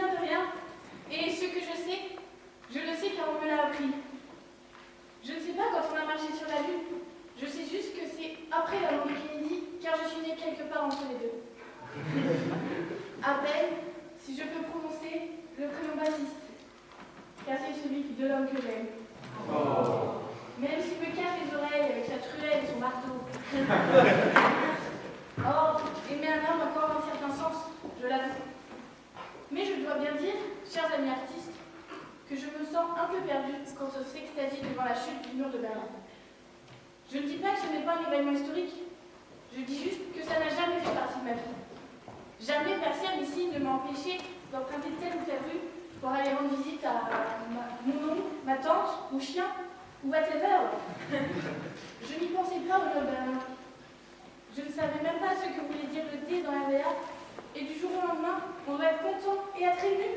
souviens de rien. Et ce que je le sais car on me l'a appris. Je ne sais pas quand on a marché sur la Lune. Je sais juste que c'est après la mort de Kennedy, car je suis née quelque part entre les deux. À peine, si je peux prononcer le prénom Baptiste, car c'est celui de l'homme que j'aime. Oh. Même s'il me cache les oreilles avec sa truelle et son marteau. Or, aimer un homme encore dans un certain sens, je l'avoue. Mais je dois bien dire, chers amis artistes, que je me sens un peu perdue quand on s'extasie devant la chute du mur de Berlin. Je ne dis pas que ce n'est pas un événement historique, je dis juste que ça n'a jamais fait partie de ma vie. Jamais personne ici ne m'a empêché d'emprunter telle ou telle rue pour aller rendre visite à mon oncle, ma tante, ou chien, ou whatever. Je n'y pensais pas au mur de Berlin. Je ne savais même pas ce que voulait dire le D dans la VA, et du jour au lendemain, on doit être content et être ému.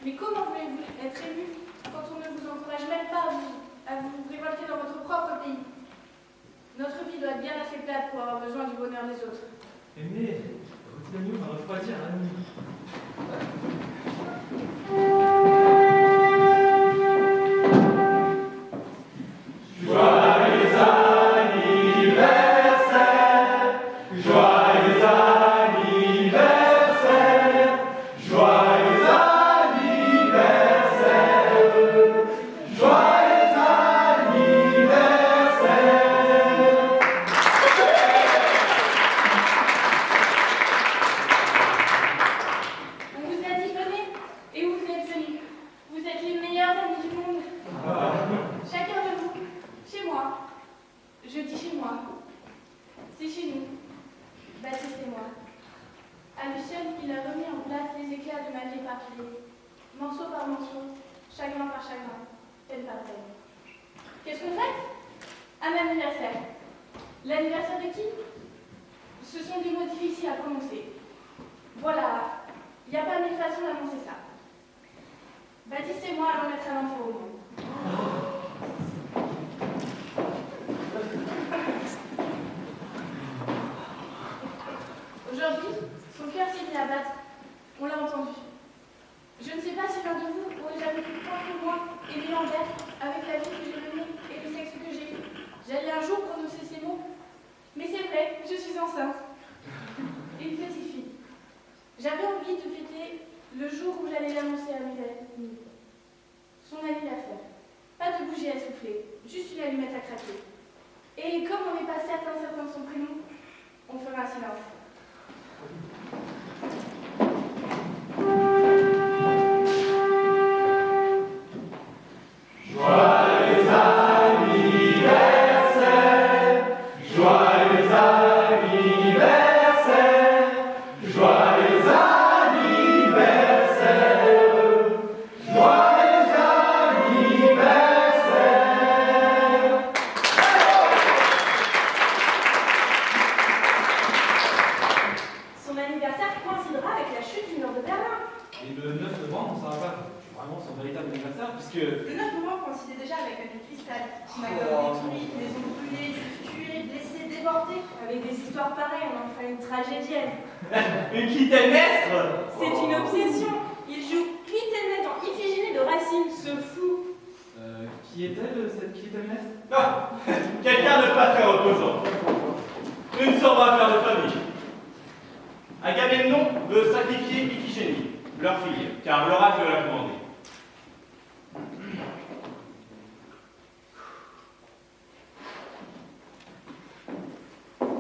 Mais comment voulez-vous être ému quand on ne vous encourage même pas à vous révolter dans votre propre pays? Notre vie doit être bien assez plate pour avoir besoin du bonheur des autres. Mais, votre ami va refroidir la nuit.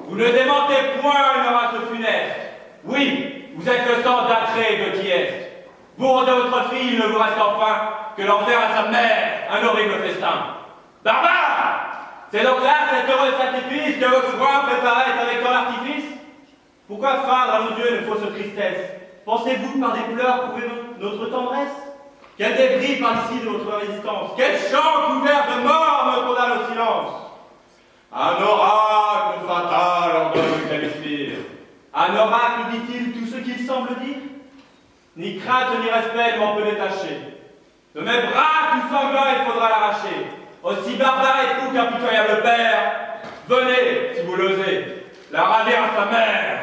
Vous ne démentez point une race funeste. Oui, vous êtes le sang d'Atrée de Thieste. Bourre de votre fille, il ne vous reste enfin que l'enfer à sa mère, un horrible festin. Barbare! C'est donc là cet heureux sacrifice que vos soins préparaient avec tant d'artifice? Pourquoi feindre à nos yeux une fausse tristesse? Pensez-vous par des pleurs prouver notre tendresse? Quel débris par ici de notre résistance? Quel chant couvert de mort me condamne au silence? Un oracle fatal ordonne qu'elle expire. Un oracle dit-il tout ce qu'il semble dire? Ni crainte ni respect ne m'en peut détacher. De mes bras tout sanglant il faudra l'arracher. Aussi barbare époux qu'impitoyable père, venez, si vous l'osez, la ravir à sa mère.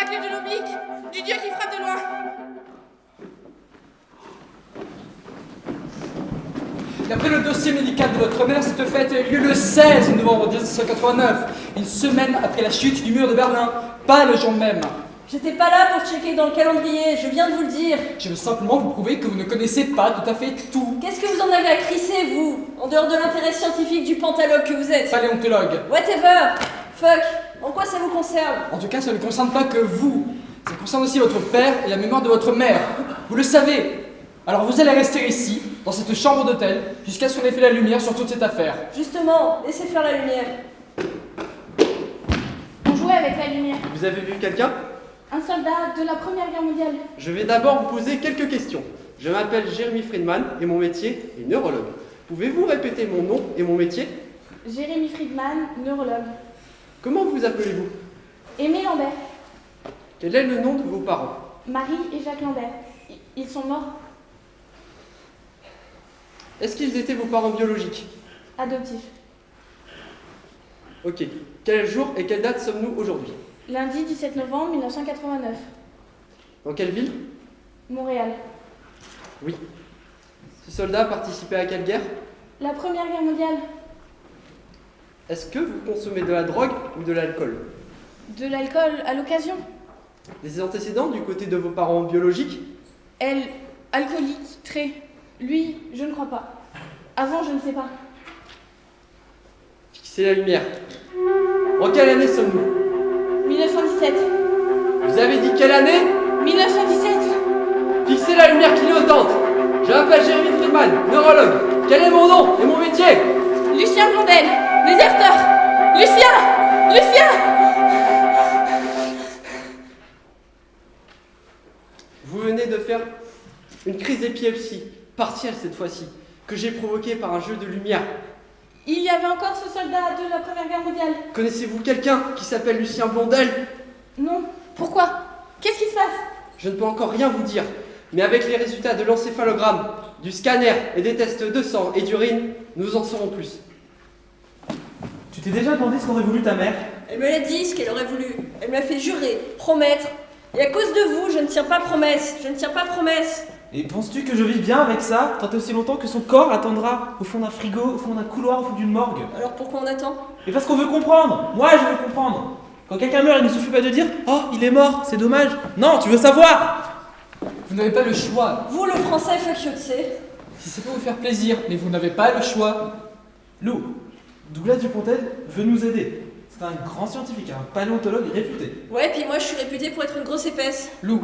l'oracle de l'oblique, du dieu qui frappe de loin. D'après le dossier médical de votre mère, cette fête a eu lieu le 16 novembre 1989, une semaine après la chute du mur de Berlin, pas le jour même. J'étais pas là pour checker dans le calendrier, je viens de vous le dire. Je veux simplement vous prouver que vous ne connaissez pas tout à fait tout. Qu'est-ce que vous en avez à crisser, vous, en dehors de l'intérêt scientifique du pantalogue que vous êtes? Paléontologue. Whatever. Fuck. En quoi ça vous concerne? En tout cas, ça ne concerne pas que vous. Ça concerne aussi votre père et la mémoire de votre mère. Vous le savez. Alors vous allez rester ici, dans cette chambre d'hôtel, jusqu'à ce qu'on ait fait la lumière sur toute cette affaire. Justement, laissez faire la lumière. On jouait avec la lumière. Vous avez vu quelqu'un? Un soldat de la Première Guerre mondiale. Je vais d'abord vous poser quelques questions. Je m'appelle Jérémy Friedman et mon métier est neurologue. Pouvez-vous répéter mon nom et mon métier? Jérémy Friedman, neurologue. Comment vous appelez-vous? Aimé Lambert. Quel est le nom de vos parents? Marie et Jacques Lambert. Ils sont morts. Est-ce qu'ils étaient vos parents biologiques? Adoptifs. Ok. Quel jour et quelle date sommes-nous aujourd'hui? Lundi 17 novembre 1989. Dans quelle ville? Montréal. Oui. Ce soldat participait à quelle guerre? La Première Guerre mondiale. Est-ce que vous consommez de la drogue ou de l'alcool? De l'alcool à l'occasion. Des antécédents du côté de vos parents biologiques? Elle, alcoolique, très. Lui, je ne crois pas. Avant, je ne sais pas. Fixez la lumière. En quelle année sommes-nous? 1917. Vous avez dit quelle année? 1917. Fixez la lumière clignotante. Je m'appelle Jérémy Friedman, neurologue. Quel est mon nom et mon métier? Lucien Blondel, déserteur. Lucien! Lucien! Vous venez de faire une crise d'épilepsie, partielle cette fois-ci, que j'ai provoquée par un jeu de lumière. Il y avait encore ce soldat de la Première Guerre mondiale. Connaissez-vous quelqu'un qui s'appelle Lucien Blondel? Non. Pourquoi? Qu'est-ce qui se passe? Je ne peux encore rien vous dire, mais avec les résultats de l'encéphalogramme, du scanner et des tests de sang et d'urine, nous en saurons plus. Tu t'es déjà demandé ce qu'aurait voulu ta mère? Elle me l'a dit, ce qu'elle aurait voulu. Elle me l'a fait jurer, promettre. Et à cause de vous, je ne tiens pas promesse. Je ne tiens pas promesse. Et penses-tu que je vis bien avec ça, tant et aussi longtemps que son corps attendra au fond d'un frigo, au fond d'un couloir, au fond d'une morgue? Alors pourquoi on attend? Mais parce qu'on veut comprendre. Moi, je veux comprendre. Quand quelqu'un meurt, il ne suffit pas de dire « Oh, il est mort, c'est dommage ». Non, tu veux savoir. Vous n'avez pas le choix. Vous, le français, fuck you, tu sais. Si ça peut vous faire plaisir, mais vous n'avez pas le choix. Lou, Douglas Dupontel veut nous aider. C'est un grand scientifique, un paléontologue réputé. Ouais, puis moi, je suis réputée pour être une grosse épaisse. Lou,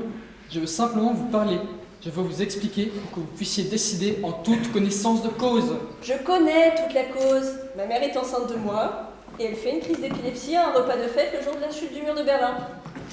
je veux simplement vous parler. Je veux vous expliquer pour que vous puissiez décider en toute connaissance de cause. Je connais toute la cause. Ma mère est enceinte de moi, et elle fait une crise d'épilepsie à un repas de fête le jour de la chute du mur de Berlin.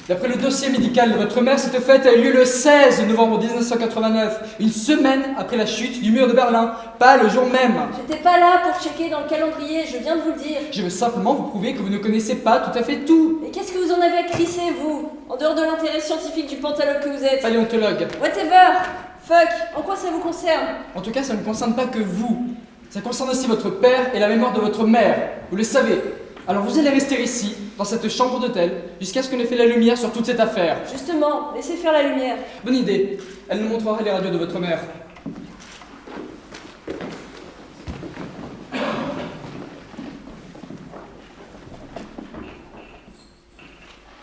D'après le dossier médical de votre mère, cette fête a eu lieu le 16 novembre 1989, une semaine après la chute du mur de Berlin, pas le jour même. J'étais pas là pour checker dans le calendrier, je viens de vous le dire. Je veux simplement vous prouver que vous ne connaissez pas tout à fait tout. Et qu'est-ce que vous en avez à crisser, vous, en dehors de l'intérêt scientifique du pantalogue que vous êtes? Paléontologue. Whatever. Fuck. En quoi ça vous concerne? En tout cas, ça ne concerne pas que vous. Ça concerne aussi votre père et la mémoire de votre mère. Vous le savez. Alors vous allez rester ici, dans cette chambre d'hôtel, jusqu'à ce qu'on ait fait la lumière sur toute cette affaire. Justement, laissez faire la lumière. Bonne idée. Elle nous montrera les radios de votre mère.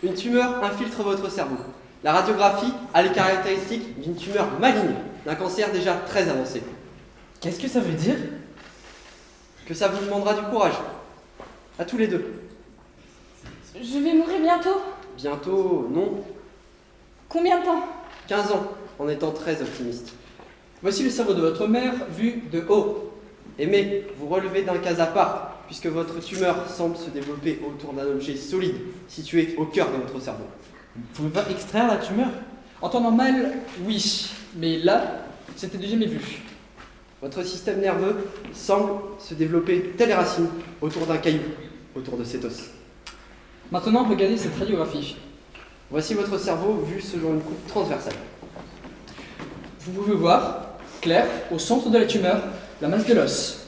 Une tumeur infiltre votre cerveau. La radiographie a les caractéristiques d'une tumeur maligne, d'un cancer déjà très avancé. Qu'est-ce que ça veut dire? Que ça vous demandera du courage. À tous les deux. Je vais mourir bientôt. Bientôt, non. Combien de temps? 15 ans, en étant très optimiste. Voici le cerveau de votre mère vu de haut. Aimé, vous relevez d'un cas à part, puisque votre tumeur semble se développer autour d'un objet solide, situé au cœur de votre cerveau. Vous ne pouvez pas extraire la tumeur? En temps normal, oui. Mais là, c'était du jamais vu. Votre système nerveux semble se développer telles racines autour d'un caillou, autour de cet os. Maintenant, regardez cette radiographie. Voici votre cerveau vu selon une coupe transversale. Vous pouvez voir, clair, au centre de la tumeur, la masse de l'os.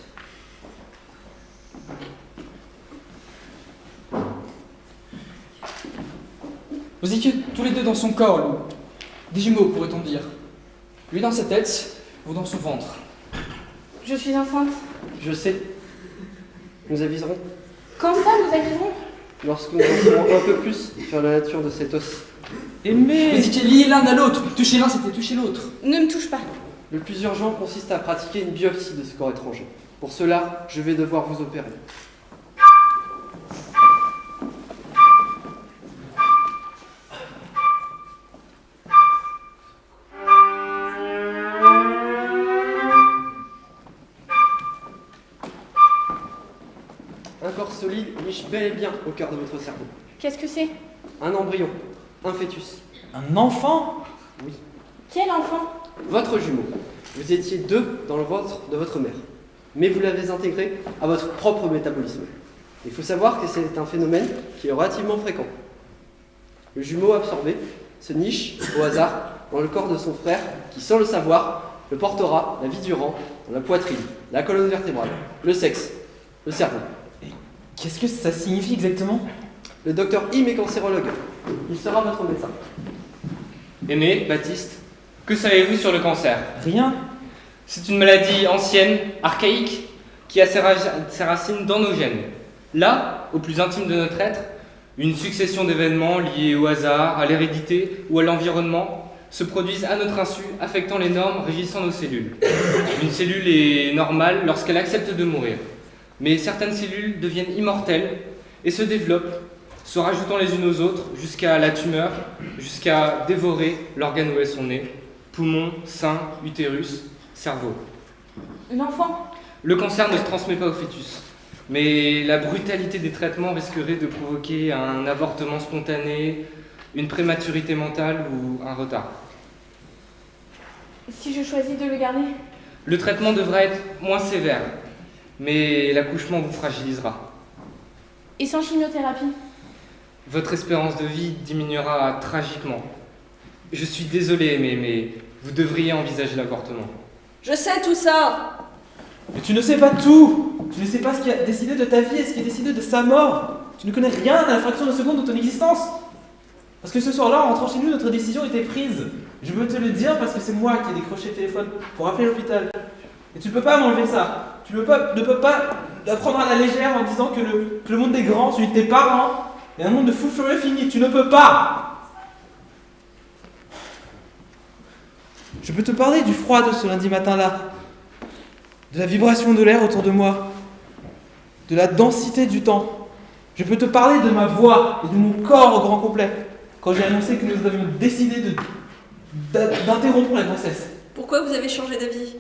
Vous étiez tous les deux dans son corps, Lou. Des jumeaux, pourrait-on dire. Lui dans sa tête, vous dans son ventre. Je suis enceinte. Je sais. Nous aviserons Quand ça, nous aviserons? lorsque nous en saurons un peu plus sur la nature de cet os. Aimé! Vous étiez liés l'un à l'autre. Toucher l'un, c'était toucher l'autre. Ne me touche pas. Le plus urgent consiste à pratiquer une biopsie de ce corps étranger. Pour cela, je vais devoir vous opérer. Un corps solide niche bel et bien au cœur de votre cerveau. Qu'est-ce que c'est? Un embryon, un fœtus. Un enfant? Oui. Quel enfant? Votre jumeau. Vous étiez deux dans le ventre de votre mère. Mais vous l'avez intégré à votre propre métabolisme. Il faut savoir que c'est un phénomène qui est relativement fréquent. Le jumeau absorbé se niche au hasard dans le corps de son frère qui, sans le savoir, le portera la vie durant dans la poitrine, la colonne vertébrale, le sexe, le cerveau. Qu'est-ce que ça signifie exactement? Le docteur Im est cancérologue. Il sera votre médecin. Aimé, Baptiste, que savez-vous sur le cancer? Rien. C'est une maladie ancienne, archaïque, qui a ses racines dans nos gènes. Là, au plus intime de notre être, une succession d'événements liés au hasard, à l'hérédité ou à l'environnement se produisent à notre insu, affectant les normes régissant nos cellules. Une cellule est normale lorsqu'elle accepte de mourir. Mais certaines cellules deviennent immortelles et se développent, se rajoutant les unes aux autres jusqu'à la tumeur, jusqu'à dévorer l'organe où elles sont nées, poumons, sein, utérus, cerveau. L'enfant? Le cancer ne se transmet pas au fœtus, mais la brutalité des traitements risquerait de provoquer un avortement spontané, une prématurité mentale ou un retard. Si je choisis de le garder? Le traitement devra être moins sévère, mais l'accouchement vous fragilisera. Et sans chimiothérapie? Votre espérance de vie diminuera tragiquement. Je suis désolé, mais vous devriez envisager l'avortement. Je sais tout ça. Mais tu ne sais pas tout! Tu ne sais pas ce qui a décidé de ta vie et ce qui a décidé de sa mort! Tu ne connais rien à la fraction de seconde de ton existence! Parce que ce soir-là, en rentrant chez nous, notre décision était prise. Je veux te le dire parce que c'est moi qui ai décroché le téléphone pour appeler l'hôpital. Et tu ne peux pas m'enlever ça. Tu ne peux pas la prendre à la légère en disant que le monde des grands, celui de tes parents, est un monde de fous furieux fini. Tu ne peux pas! Je peux te parler du froid de ce lundi matin-là, de la vibration de l'air autour de moi, de la densité du temps. Je peux te parler de ma voix et de mon corps au grand complet, quand j'ai annoncé que nous avions décidé d'interrompre la grossesse. Pourquoi vous avez changé d'avis?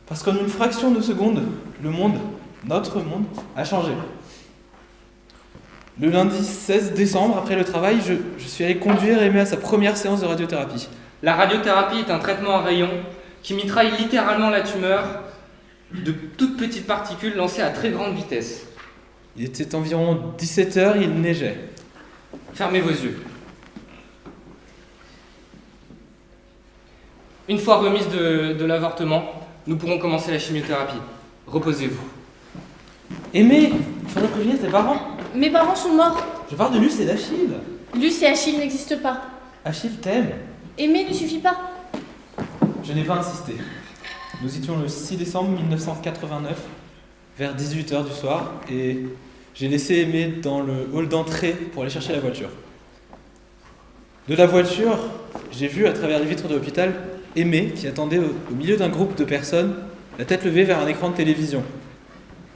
Parce qu'en une fraction de seconde, le monde, notre monde, a changé. Le lundi 16 décembre, après le travail, je suis allé conduire Aimé à sa première séance de radiothérapie. La radiothérapie est un traitement à rayons qui mitraille littéralement la tumeur de toutes petites particules lancées à très grande vitesse. Il était environ 17h, il neigeait. Fermez vos yeux. Une fois remise de l'avortement, nous pourrons commencer la chimiothérapie. Reposez-vous. Aimé, il faudrait prévenir tes parents. Mes parents sont morts. Je parle de Luce et d'Achille. Luce et Achille n'existent pas. Achille t'aime. Aimer ne suffit pas. Je n'ai pas insisté. Nous étions le 6 décembre 1989, vers 18h du soir, et j'ai laissé Aimé dans le hall d'entrée pour aller chercher la voiture. De la voiture, j'ai vu à travers les vitres de l'hôpital Aimé qui attendait au milieu d'un groupe de personnes, la tête levée vers un écran de télévision.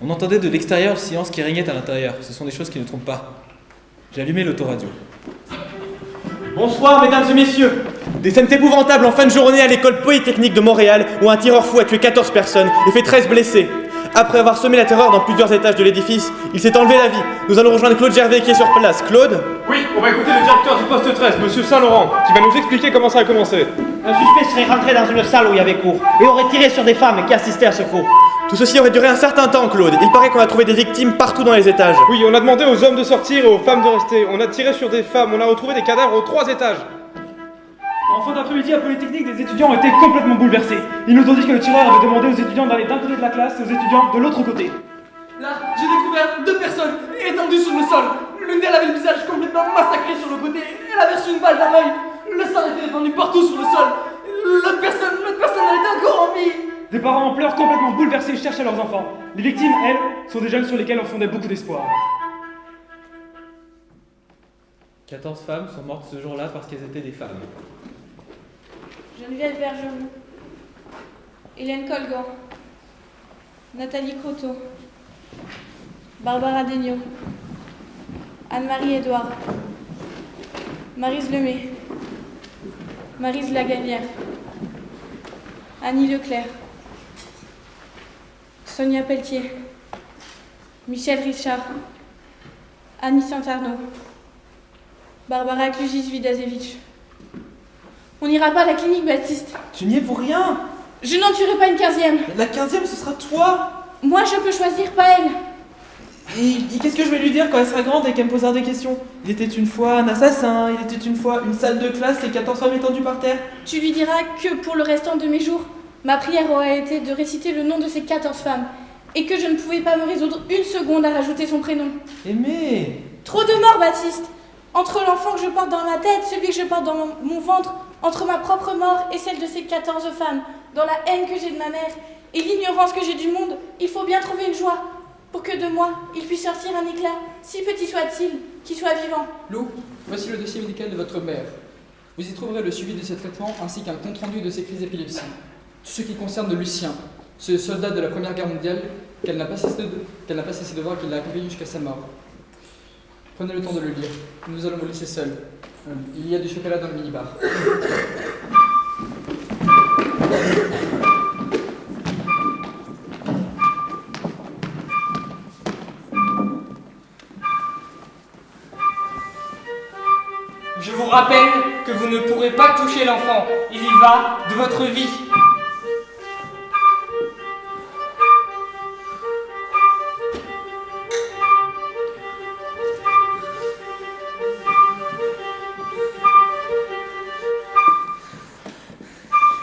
On entendait de l'extérieur le silence qui régnait à l'intérieur. Ce sont des choses qui ne trompent pas. J'ai allumé l'autoradio. Bonsoir mesdames et messieurs. Des scènes épouvantables en fin de journée à l'école polytechnique de Montréal où un tireur fou a tué 14 personnes et fait 13 blessés. Après avoir semé la terreur dans plusieurs étages de l'édifice, il s'est enlevé la vie. Nous allons rejoindre Claude Gervais qui est sur place. Claude? Oui, on va écouter le directeur du poste 13, monsieur Saint-Laurent, qui va nous expliquer comment ça a commencé. Un suspect serait rentré dans une salle où il y avait cours et aurait tiré sur des femmes qui assistaient à ce cours. Tout ceci aurait duré un certain temps, Claude. Il paraît qu'on a trouvé des victimes partout dans les étages. Oui, on a demandé aux hommes de sortir et aux femmes de rester. On a tiré sur des femmes, on a retrouvé des cadavres aux 3 étages. En fin d'après-midi à Polytechnique, des étudiants ont été complètement bouleversés. Ils nous ont dit que le tireur avait demandé aux étudiants d'aller d'un côté de la classe et aux étudiants de l'autre côté. Là, j'ai découvert 2 personnes étendues sur le sol. L'une d'elles avait le visage complètement massacré sur le côté. Elle avait reçu une balle dans l'œil. Le sang était répandu partout sur le sol. L'autre personne, elle était encore en vie. Des parents en pleurs complètement bouleversés cherchent leurs enfants. Les victimes, elles, sont des jeunes sur lesquels on fondait beaucoup d'espoir. 14 femmes sont mortes ce jour-là parce qu'elles étaient des femmes. Geneviève Bergeron, Hélène Colgan, Nathalie Croteau, Barbara Degnaud, Anne-Marie Edouard, Maryse Lemay, Maryse Lagagnère, Annie Leclerc, Sonia Pelletier, Michel Richard, Annie Saint-Arnaud, Barbara Klugis-Vidazevich. On n'ira pas à la clinique, Baptiste. Tu n'y es pour rien. Je n'en tuerai pas une 15e. La 15e, ce sera toi. Moi, je peux choisir, pas elle. Et qu'est-ce que je vais lui dire quand elle sera grande et qu'elle me posera des questions? Il était une fois un assassin, il était une fois une salle de classe et 14 femmes étendues par terre. Tu lui diras que pour le restant de mes jours, ma prière aurait été de réciter le nom de ces 14 femmes et que je ne pouvais pas me résoudre une seconde à rajouter son prénom. Aimé. Trop de morts, Baptiste. Entre l'enfant que je porte dans ma tête, celui que je porte dans mon ventre, entre ma propre mort et celle de ces 14 femmes, dans la haine que j'ai de ma mère et l'ignorance que j'ai du monde, il faut bien trouver une joie pour que de moi, il puisse sortir un éclat, si petit soit-il, qui soit vivant. Lou, voici le dossier médical de votre mère. Vous y trouverez le suivi de ses traitements ainsi qu'un compte-rendu de ses crises d'épilepsie. Tout ce qui concerne Lucien, ce soldat de la Première Guerre mondiale qu'elle n'a pas cessé de voir et qui l'a accompagné jusqu'à sa mort. Prenez le temps de le lire. Nous allons vous laisser seuls. Il y a du chocolat dans le minibar. Je vous rappelle que vous ne pourrez pas toucher l'enfant. Il y va de votre vie.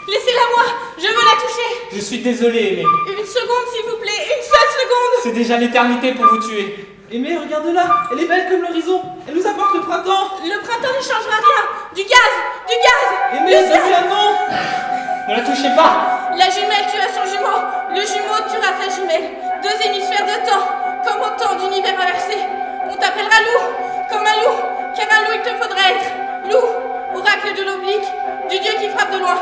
Laissez-la moi, je veux la toucher. Je suis désolé, Aimé. Une seconde, s'il vous plaît, une seule seconde. C'est déjà l'éternité pour vous tuer. Aimé, regarde-la, elle est belle comme l'horizon. Elle nous apporte le printemps. Le printemps ne changera rien. Du gaz. Aimé, Lucien, non. Ne la touchez pas. La jumelle tuera son jumeau. Le jumeau tuera sa jumelle. 2 hémisphères de temps, comme autant d'univers inversés. On t'appellera loup, comme un loup, car un loup il te faudra être. Loup, oracle de l'oblique, du dieu qui frappe de loin.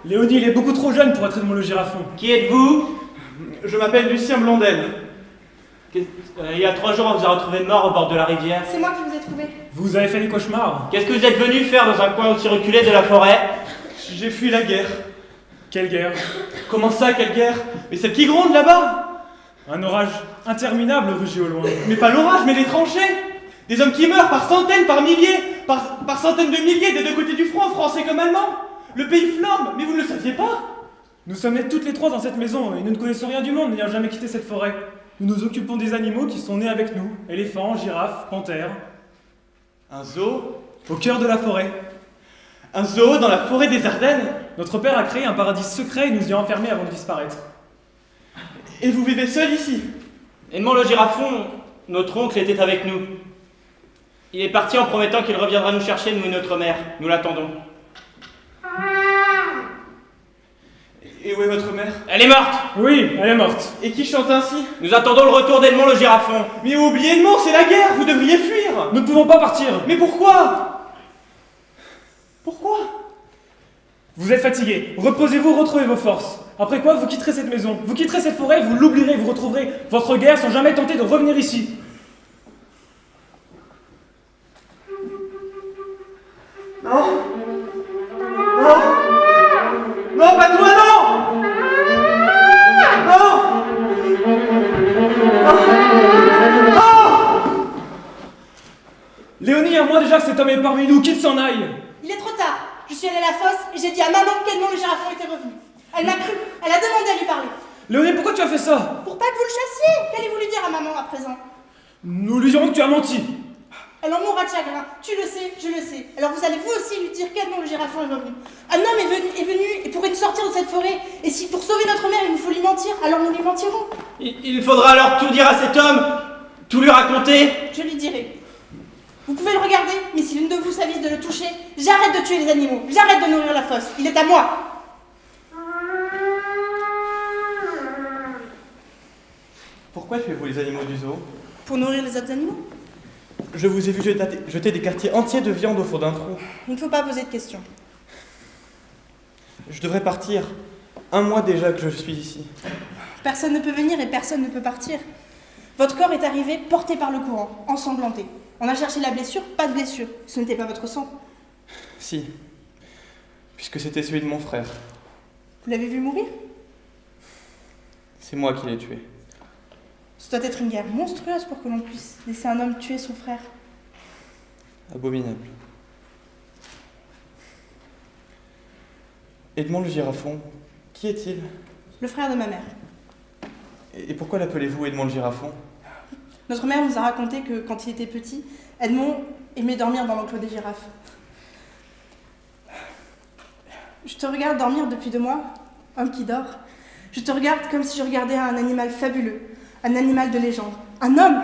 Léonie, il est beaucoup trop jeune pour être Edmond le Girafon. Qui êtes-vous? Je m'appelle Lucien Blondel. Il y a 3 jours, on vous a retrouvé mort au bord de la rivière. C'est moi qui vous ai trouvé. Vous avez fait des cauchemars? Qu'est-ce que vous êtes venu faire dans un coin aussi reculé de la forêt? J'ai fui la guerre. Quelle guerre? Comment ça, quelle guerre? Mais celle qui gronde là-bas! Un orage interminable rugit au loin. Mais pas l'orage, mais les tranchées! Des hommes qui meurent par centaines, par milliers, par centaines de milliers des deux côtés du front, français comme allemand! Le pays flambe, mais vous ne le saviez pas? Nous sommes nés toutes les 3 dans cette maison et nous ne connaissons rien du monde n'ayant jamais quitté cette forêt. Nous nous occupons des animaux qui sont nés avec nous. Éléphants, girafes, panthères. Un zoo? Au cœur de la forêt. Un zoo dans la forêt des Ardennes? Notre père a créé un paradis secret et nous y a enfermés avant de disparaître. Et vous vivez seul ici? Edmond le Girafon, notre oncle, était avec nous. Il est parti en promettant qu'il reviendra nous chercher, nous et notre mère. Nous l'attendons. Et où est votre mère? Elle est morte! Oui, elle est morte. Et qui chante ainsi? Nous attendons le retour d'Edmond le Girafon. Mais oubliez Edmond, c'est la guerre, vous devriez fuir! Nous ne pouvons pas partir. Mais pourquoi? Pourquoi? Vous êtes fatigué. Reposez-vous, retrouvez vos forces. Après quoi, vous quitterez cette maison, vous quitterez cette forêt, vous l'oublierez, vous retrouverez votre guerre sans jamais tenter de revenir ici. Non. Non. Non, pas toi, non. Non. Léonie, à moi déjà que cet homme est parmi nous, qu'il s'en aille. Il est trop tard. Je suis allée à la fosse et j'ai dit à maman qu'Edmond le Girafon était revenu. Elle m'a cru. Elle a demandé à lui parler. Léonie, pourquoi tu as fait ça? Pour pas que vous le chassiez. Qu'allez-vous lui dire à maman à présent? Nous lui dirons que tu as menti. Elle en mourra de chagrin. Tu le sais, je le sais. Alors vous allez vous aussi lui dire qu'Edmond le Girafon est revenu. Un homme est venu et pourrait nous sortir de cette forêt. Et si pour sauver notre mère il nous faut lui mentir, alors nous lui mentirons. Il faudra alors tout dire à cet homme, tout lui raconter. Je lui dirai. Vous pouvez le regarder, mais si l'une de vous s'avise de le toucher, j'arrête de tuer les animaux, j'arrête de nourrir la fosse. Il est à moi. Pourquoi tuez-vous les animaux du zoo? Pour nourrir les autres animaux. Je vous ai vu jeter des quartiers entiers de viande au fond d'un trou. Il ne faut pas poser de questions. Je devrais partir. 1 mois déjà que je suis ici. Personne ne peut venir et personne ne peut partir. Votre corps est arrivé porté par le courant, ensanglanté. On a cherché la blessure, pas de blessure. Ce n'était pas votre sang. Si. Puisque c'était celui de mon frère. Vous l'avez vu mourir? C'est moi qui l'ai tué. Ce doit être une guerre monstrueuse pour que l'on puisse laisser un homme tuer son frère. Abominable. Edmond le Girafon, qui est-il? Le frère de ma mère. Et pourquoi l'appelez-vous Edmond le Girafon? Notre mère nous a raconté que quand il était petit, Edmond aimait dormir dans l'enclos des girafes. Je te regarde dormir depuis 2 mois, homme qui dort. Je te regarde comme si je regardais un animal fabuleux, un animal de légende, un homme.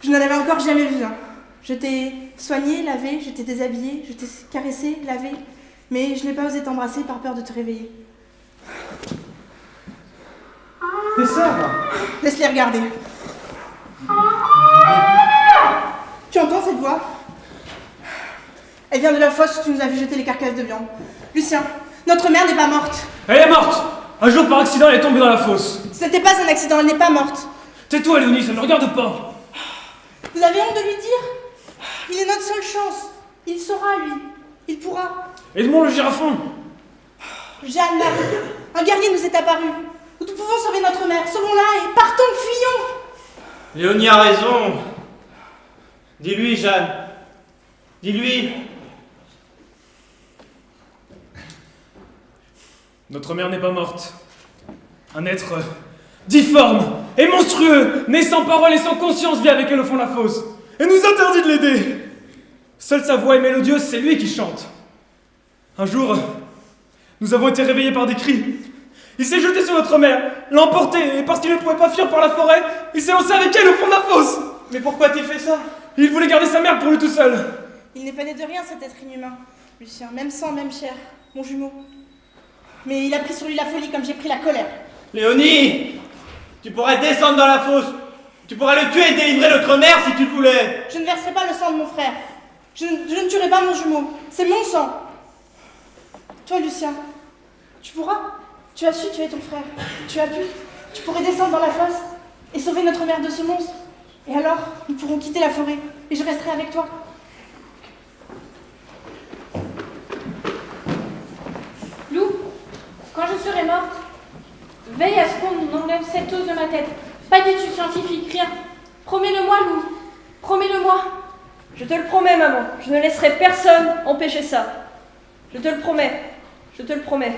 Je n'en avais encore jamais vu un. Je t'ai soigné, lavé, je t'ai déshabillé, je t'ai caressé, lavé, mais je n'ai pas osé t'embrasser par peur de te réveiller. Tes sœurs? Laisse-les regarder. Tu entends cette voix? Elle vient de la fosse où tu nous as vu jeter les carcasses de viande. Lucien, notre mère n'est pas morte. Elle est morte. Un jour par accident, elle est tombée dans la fosse. Ce n'était pas un accident, elle n'est pas morte. Tais-toi, Léonie, ça ne me regarde pas. Vous avez honte de lui dire? Il est notre seule chance. Il saura, lui. Il pourra. Edmond le Girafon. Jeanne, Marie, un guerrier nous est apparu. Nous pouvons sauver notre mère. Sauvons-la et partons, fuyons. Léonie a raison. Dis-lui, Jeanne. Dis-lui. Notre mère n'est pas morte. Un être difforme et monstrueux, né sans parole et sans conscience, vit avec elle au fond de la fosse et nous interdit de l'aider. Seule sa voix est mélodieuse, c'est lui qui chante. Un jour, nous avons été réveillés par des cris. Il s'est jeté sur notre mère, l'a emportée, et parce qu'il ne pouvait pas fuir par la forêt, il s'est lancé avec elle au fond de la fosse. Mais pourquoi a-t-il fait ça? Il voulait garder sa mère pour lui tout seul. Il n'est pas né de rien, cet être inhumain, Lucien. Même sang, même chair, mon jumeau. Mais il a pris sur lui la folie comme j'ai pris la colère. Léonie, tu pourrais descendre dans la fosse. Tu pourrais le tuer et délivrer notre mère si tu le voulais. Je ne verserai pas le sang de mon frère. Je ne tuerai pas mon jumeau. C'est mon sang. Toi, Lucien, tu pourras. Tu as su tuer ton frère. Tu as pu. Tu pourrais descendre dans la fosse et sauver notre mère de ce monstre. Et alors, nous pourrons quitter la forêt et je resterai avec toi. Lou, quand je serai morte, veille à ce qu'on enlève cette os de ma tête. Pas d'études scientifiques, rien. Promets-le-moi, Lou. Promets-le-moi. Je te le promets, maman. Je ne laisserai personne empêcher ça. Je te le promets. Je te le promets.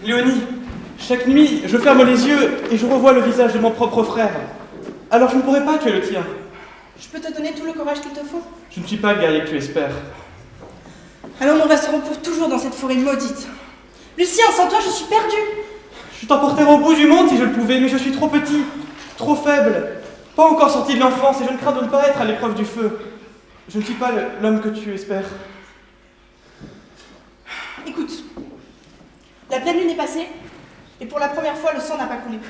Léonie, chaque nuit, je ferme les yeux et je revois le visage de mon propre frère. Alors je ne pourrai pas tuer le tien. Je peux te donner tout le courage qu'il te faut. Je ne suis pas le guerrier que tu espères. Alors nous resterons pour toujours dans cette forêt maudite. Lucien, sans toi, je suis perdue. Je t'emporterais au bout du monde si je le pouvais, mais je suis trop petit, trop faible, pas encore sorti de l'enfance et je ne crains de ne pas être à l'épreuve du feu. Je ne suis pas l'homme que tu espères. Écoute, la pleine lune est passée et pour la première fois, le sang n'a pas coulé.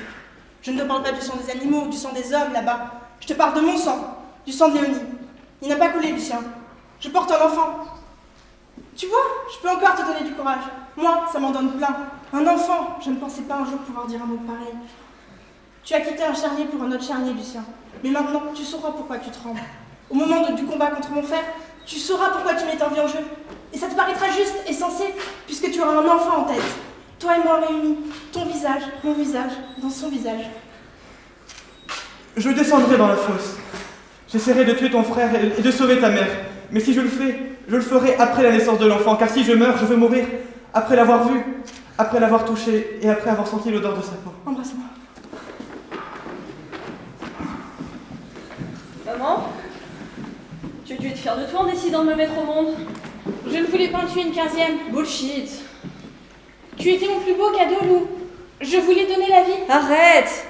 Je ne te parle pas du sang des animaux, du sang des hommes là-bas. Je te parle de mon sang, du sang de Léonie. Il n'a pas coulé, Lucien. Je porte un enfant. Tu vois, je peux encore te donner du courage. Moi, ça m'en donne plein. Un enfant, je ne pensais pas un jour pouvoir dire un mot pareil. Tu as quitté un charnier pour un autre charnier, Lucien. Mais maintenant, tu sauras pourquoi tu trembles. Au moment du combat contre mon frère, tu sauras pourquoi tu mets ta vie en jeu. Et ça te paraîtra juste et sensé, puisque tu auras un enfant en tête. Toi et moi réunis, ton visage, mon visage, dans son visage. Je descendrai dans la fosse. J'essaierai de tuer ton frère et de sauver ta mère. Mais si je le fais, je le ferai après la naissance de l'enfant, car si je meurs, je veux mourir après l'avoir vu, après l'avoir touché et après avoir senti l'odeur de sa peau. Embrasse-moi. Maman, tu as dû être fière de toi en décidant de me mettre au monde. Je ne voulais pas en tuer une 15e. Bullshit. Tu étais mon plus beau cadeau, Lou. Je voulais donner la vie. Arrête!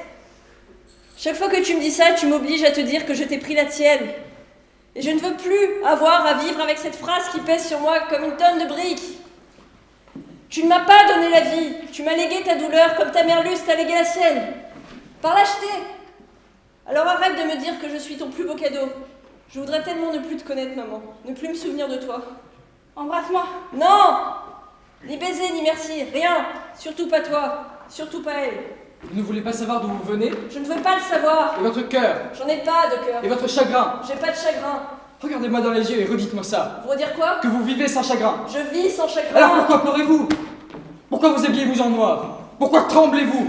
Chaque fois que tu me dis ça, tu m'obliges à te dire que je t'ai pris la tienne. Et je ne veux plus avoir à vivre avec cette phrase qui pèse sur moi comme une tonne de briques. Tu ne m'as pas donné la vie. Tu m'as légué ta douleur comme ta mère Luce t'a légué la sienne. Par lâcheté. Alors arrête de me dire que je suis ton plus beau cadeau. Je voudrais tellement ne plus te connaître, maman. Ne plus me souvenir de toi. Embrasse-moi. Non! Ni baiser, ni merci. Rien. Surtout pas toi. Surtout pas elle. Vous ne voulez pas savoir d'où vous venez? Je ne veux pas le savoir. Et votre cœur? J'en ai pas de cœur. Et votre chagrin? J'ai pas de chagrin. Regardez-moi dans les yeux et redites-moi ça. Vous redire quoi? Que vous vivez sans chagrin. Je vis sans chagrin. Alors pourquoi pleurez-vous? Pourquoi vous habillez-vous en noir? Pourquoi tremblez-vous?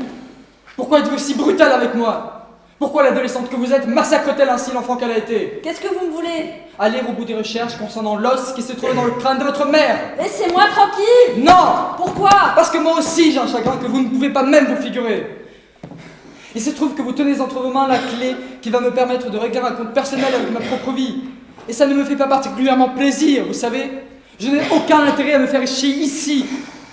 Pourquoi êtes-vous si brutal avec moi? Pourquoi l'adolescente que vous êtes massacre-t-elle ainsi l'enfant qu'elle a été? Qu'est-ce que vous me voulez? Aller au bout des recherches concernant l'os qui se trouvait dans le crâne de votre mère. Laissez-moi tranquille. Non! Pourquoi? Parce que moi aussi j'ai un chagrin que vous ne pouvez pas même vous figurer. Il se trouve que vous tenez entre vos mains la clé qui va me permettre de régler un compte personnel avec ma propre vie. Et ça ne me fait pas particulièrement plaisir, vous savez. Je n'ai aucun intérêt à me faire chier ici,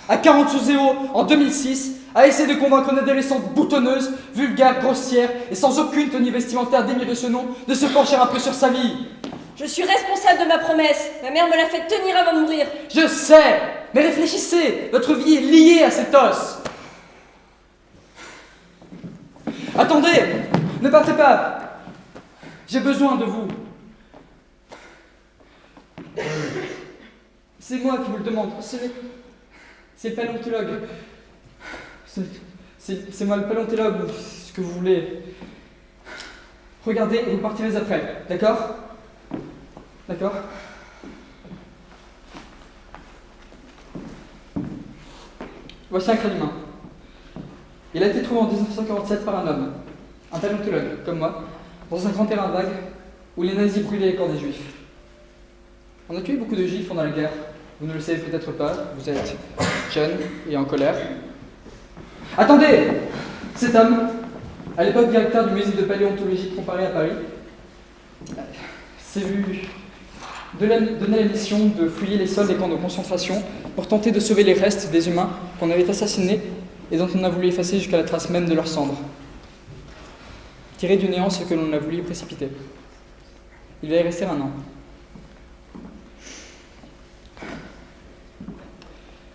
à 40/0, en 2006, à essayer de convaincre une adolescente boutonneuse, vulgaire, grossière et sans aucune tenue vestimentaire digne de ce nom, de se pencher un peu sur sa vie. Je suis responsable de ma promesse. Ma mère me l'a fait tenir avant de mourir. Je sais, mais réfléchissez, votre vie est liée à cet os. Attendez, ne partez pas. J'ai besoin de vous. C'est moi qui vous le demande. C'est le paléontologue. C'est moi le paléontologue, ou ce que vous voulez. Regardez et vous partirez après, d'accord? D'accord? Voici un crâne humain. Il a été trouvé en 1947 par un homme, un paléontologue comme moi, dans un grand terrain vague où les nazis brûlaient les corps des juifs. On a tué beaucoup de juifs pendant la guerre. Vous ne le savez peut-être pas, vous êtes jeune et en colère. Attendez! Cet homme, à l'époque directeur du musée de paléontologie comparée à Paris, s'est vu donner la mission de fouiller les sols des camps de concentration pour tenter de sauver les restes des humains qu'on avait assassinés et dont on a voulu effacer jusqu'à la trace même de leurs cendres. Tirer du néant ce que l'on a voulu précipiter. Il va y rester 1 an.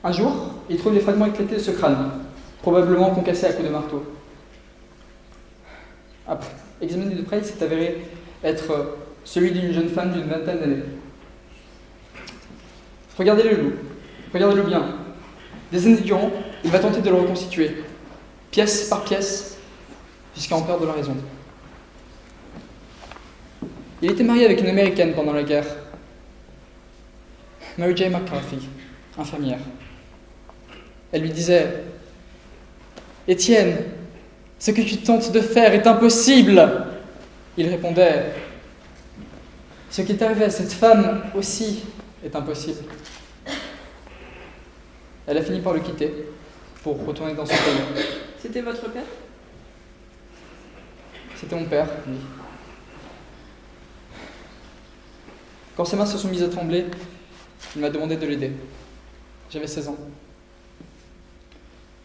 Un jour, il trouve les fragments éclatés de ce crâne, probablement concassés à coups de marteau. Après, examiné de près, il s'est avéré être celui d'une jeune femme d'une 20aine d'années. Regardez-le, Lou. Regardez-le bien. Des années durant, il va tenter de le reconstituer, pièce par pièce, jusqu'à en perdre la raison. Il était marié avec une Américaine pendant la guerre, Mary J. McCarthy, infirmière. Elle lui disait « Étienne, ce que tu tentes de faire est impossible !» Il répondait « Ce qui est arrivé à cette femme aussi est impossible. » Elle a fini par le quitter pour retourner dans son pays. C'était votre père? C'était mon père, lui. Quand ses mains se sont mises à trembler, il m'a demandé de l'aider. J'avais 16 ans.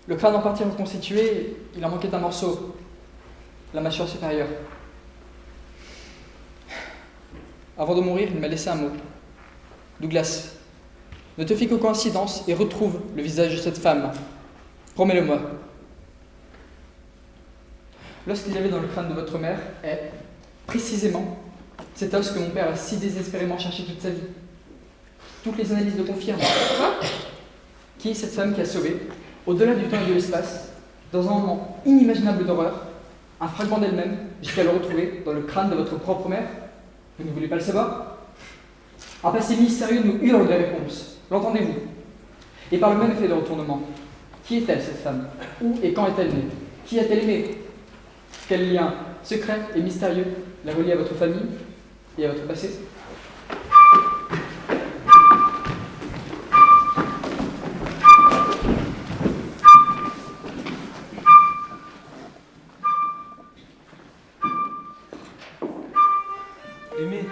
Le crâne en partie reconstitué, il en manquait un morceau, la mâchoire supérieure. Avant de mourir, il m'a laissé un mot. Douglas, ne te fie qu'aux coïncidences et retrouve le visage de cette femme. Promets-le-moi. L'os qu'il y avait dans le crâne de votre mère est, précisément, cet os que mon père a si désespérément cherché toute sa vie. Toutes les analyses le confirment. Qui est cette femme qui a sauvé, au-delà du temps et de l'espace, dans un moment inimaginable d'horreur, un fragment d'elle-même jusqu'à le retrouver dans le crâne de votre propre mère? Vous ne voulez pas le savoir? Un passé mystérieux nous hurle des réponses. L'entendez-vous? Et par le même effet de retournement, qui est-elle cette femme? Où et quand est-elle née? Qui a-t-elle aimé? Quel lien secret et mystérieux la relie à votre famille et à votre passé? Aimé,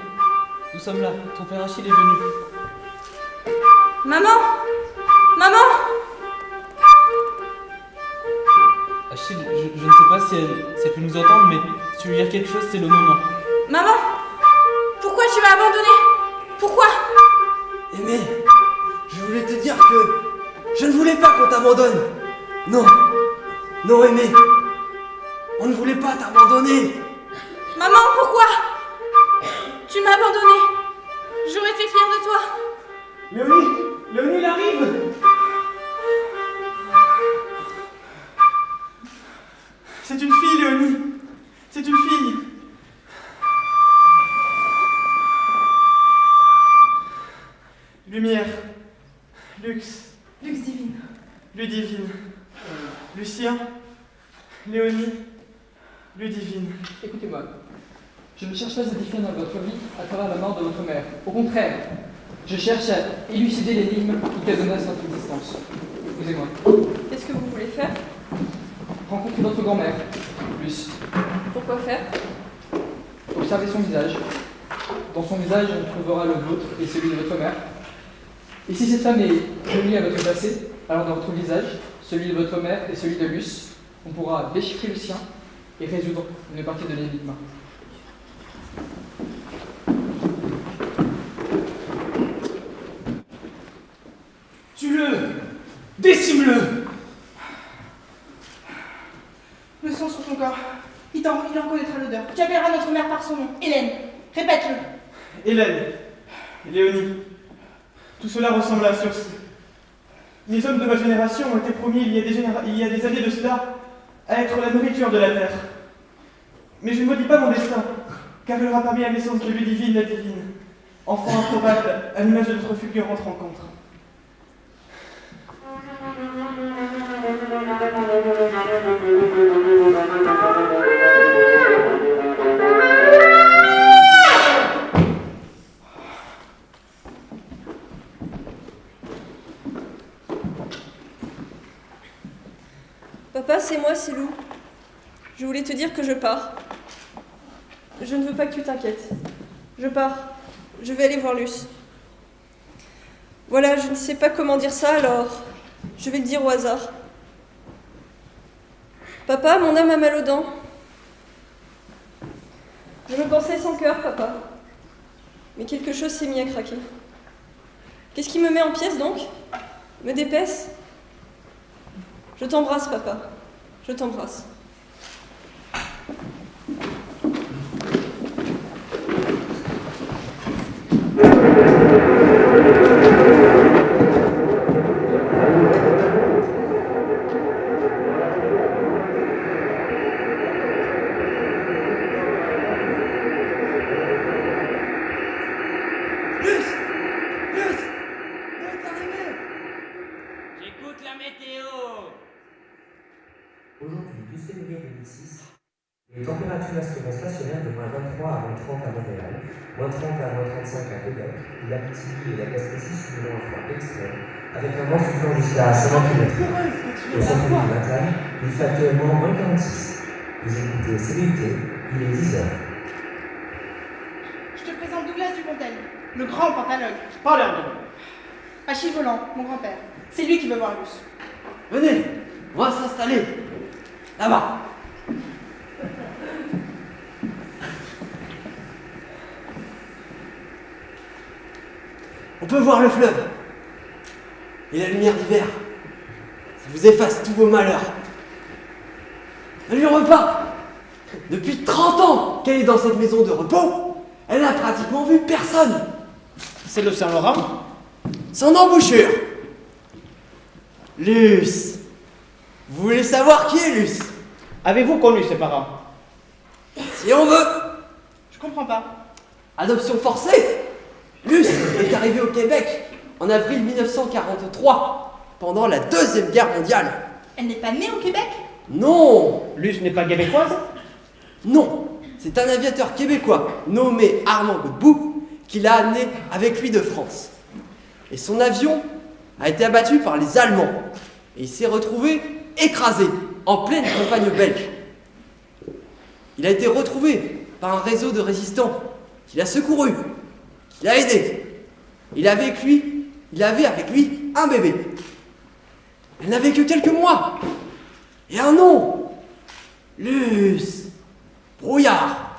nous sommes là. Ton père Achille est venu. Maman! Maman! Achille, je ne sais pas si elle peut nous entendre, mais si tu veux dire quelque chose, c'est le moment. Maman! Pourquoi tu m'as abandonné? Pourquoi? Aimé, je voulais te dire que je ne voulais pas qu'on t'abandonne. Non, non Aimé, on ne voulait pas t'abandonner. Maman, pourquoi? Tu m'as abandonné. J'aurais été fière de toi. Léonie! Léonie, il arrive! C'est une fille, Léonie! C'est une fille! Lumière. Lux. Lux divine. Ludivine. Lucien. Léonie. Ludivine. Écoutez-moi, je ne cherche pas à définir votre vie à travers la mort de votre mère. Au contraire, je cherche à élucider l'énigme qui t'a donné à cette existence. Écoutez-moi. Qu'est-ce que vous voulez faire? Rencontrer votre grand-mère, Luce. Pourquoi faire? Observez son visage. Dans son visage, on trouvera le vôtre et celui de votre mère. Et si cette femme est reliée à votre passé, alors dans votre visage, celui de votre mère et celui de Luce, on pourra déchiffrer le sien et résoudre une partie de l'énigme. Tue-le! Décime-le! Le sang sur ton corps. Il en reconnaîtra l'odeur. Tu appelleras notre mère par son nom. Hélène. Répète-le. Hélène. Léonie. Tout cela ressemble à un sursis. Les hommes de ma génération ont été promis il y a des années de cela à être la nourriture de la terre. Mais je ne maudis pas mon destin, car il aura parmi la naissance de Ludivine la divine, enfant improbable à l'image de notre fulgurante rencontre. Papa, c'est moi, Silou. Je voulais te dire que je pars. Je ne veux pas que tu t'inquiètes. Je pars. Je vais aller voir Luce. Voilà, je ne sais pas comment dire ça, alors je vais le dire au hasard. Papa, mon âme a mal aux dents. Je me pensais sans cœur, papa. Mais quelque chose s'est mis à craquer. Qu'est-ce qui me met en pièces, donc? Me dépaisse? Je t'embrasse, papa. Je t'embrasse. J'écoute la météo. Aujourd'hui, 12 février 2006, les températures resteront stationnaires de moins 23 à moins 30 à Montréal, moins 30 à moins 35 à Québec, et l'Abitibi et la Gaspésie subiront un froid extrême, avec un vent soufflant jusqu'à 50 km. Au centre du matin, il fait actuellement moins 46. Vous écoutez CBUT, il est 10h. Je te présente Douglas Dupontel, le grand pantalone. Pas l'air de. Achille Volant, mon grand-père. C'est lui qui veut voir Luce. Venez, on va s'installer. Là-bas. On peut voir le fleuve. Et la lumière d'hiver. Ça vous efface tous vos malheurs. Elle lui repas. Depuis 30 ans qu'elle est dans cette maison de repos, elle n'a pratiquement vu personne. C'est le Saint-Laurent? son embouchure. Luce. Vous voulez savoir qui est Luce? Avez-vous connu ses parents? Si on veut. Je comprends pas. Adoption forcée. Luce est arrivée au Québec en avril 1943, pendant la Deuxième Guerre mondiale. Elle n'est pas née au Québec? Non. Luce n'est pas québécoise? Non. C'est un aviateur québécois nommé Armand Godbout qui l'a amené avec lui de France. Et son avion a été abattu par les Allemands. Et il s'est retrouvé écrasé en pleine campagne belge. Il a été retrouvé par un réseau de résistants qui l'a secouru, qui l'a aidé. Il avait avec lui un bébé. Elle n'avait que quelques mois. Et un nom. Luce. Brouillard.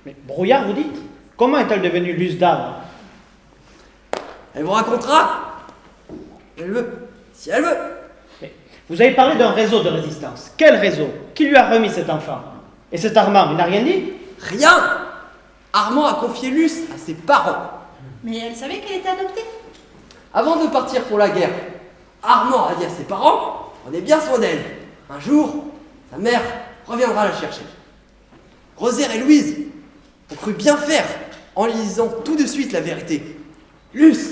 Mais Brouillard, vous dites? Comment est-elle devenue Luce d'Avre? Elle vous racontera. Elle veut. Si elle veut. Mais vous avez parlé d'un réseau de résistance. Quel réseau? Qui lui a remis cet enfant? Et cet Armand, il n'a rien dit? Rien. Armand a confié Luce à ses parents. Mais elle savait qu'elle était adoptée. Avant de partir pour la guerre, Armand a dit à ses parents, prenez bien soin d'elle. Un jour, sa mère reviendra la chercher. Rosaire et Louise ont cru bien faire en lui disant tout de suite la vérité. Luce,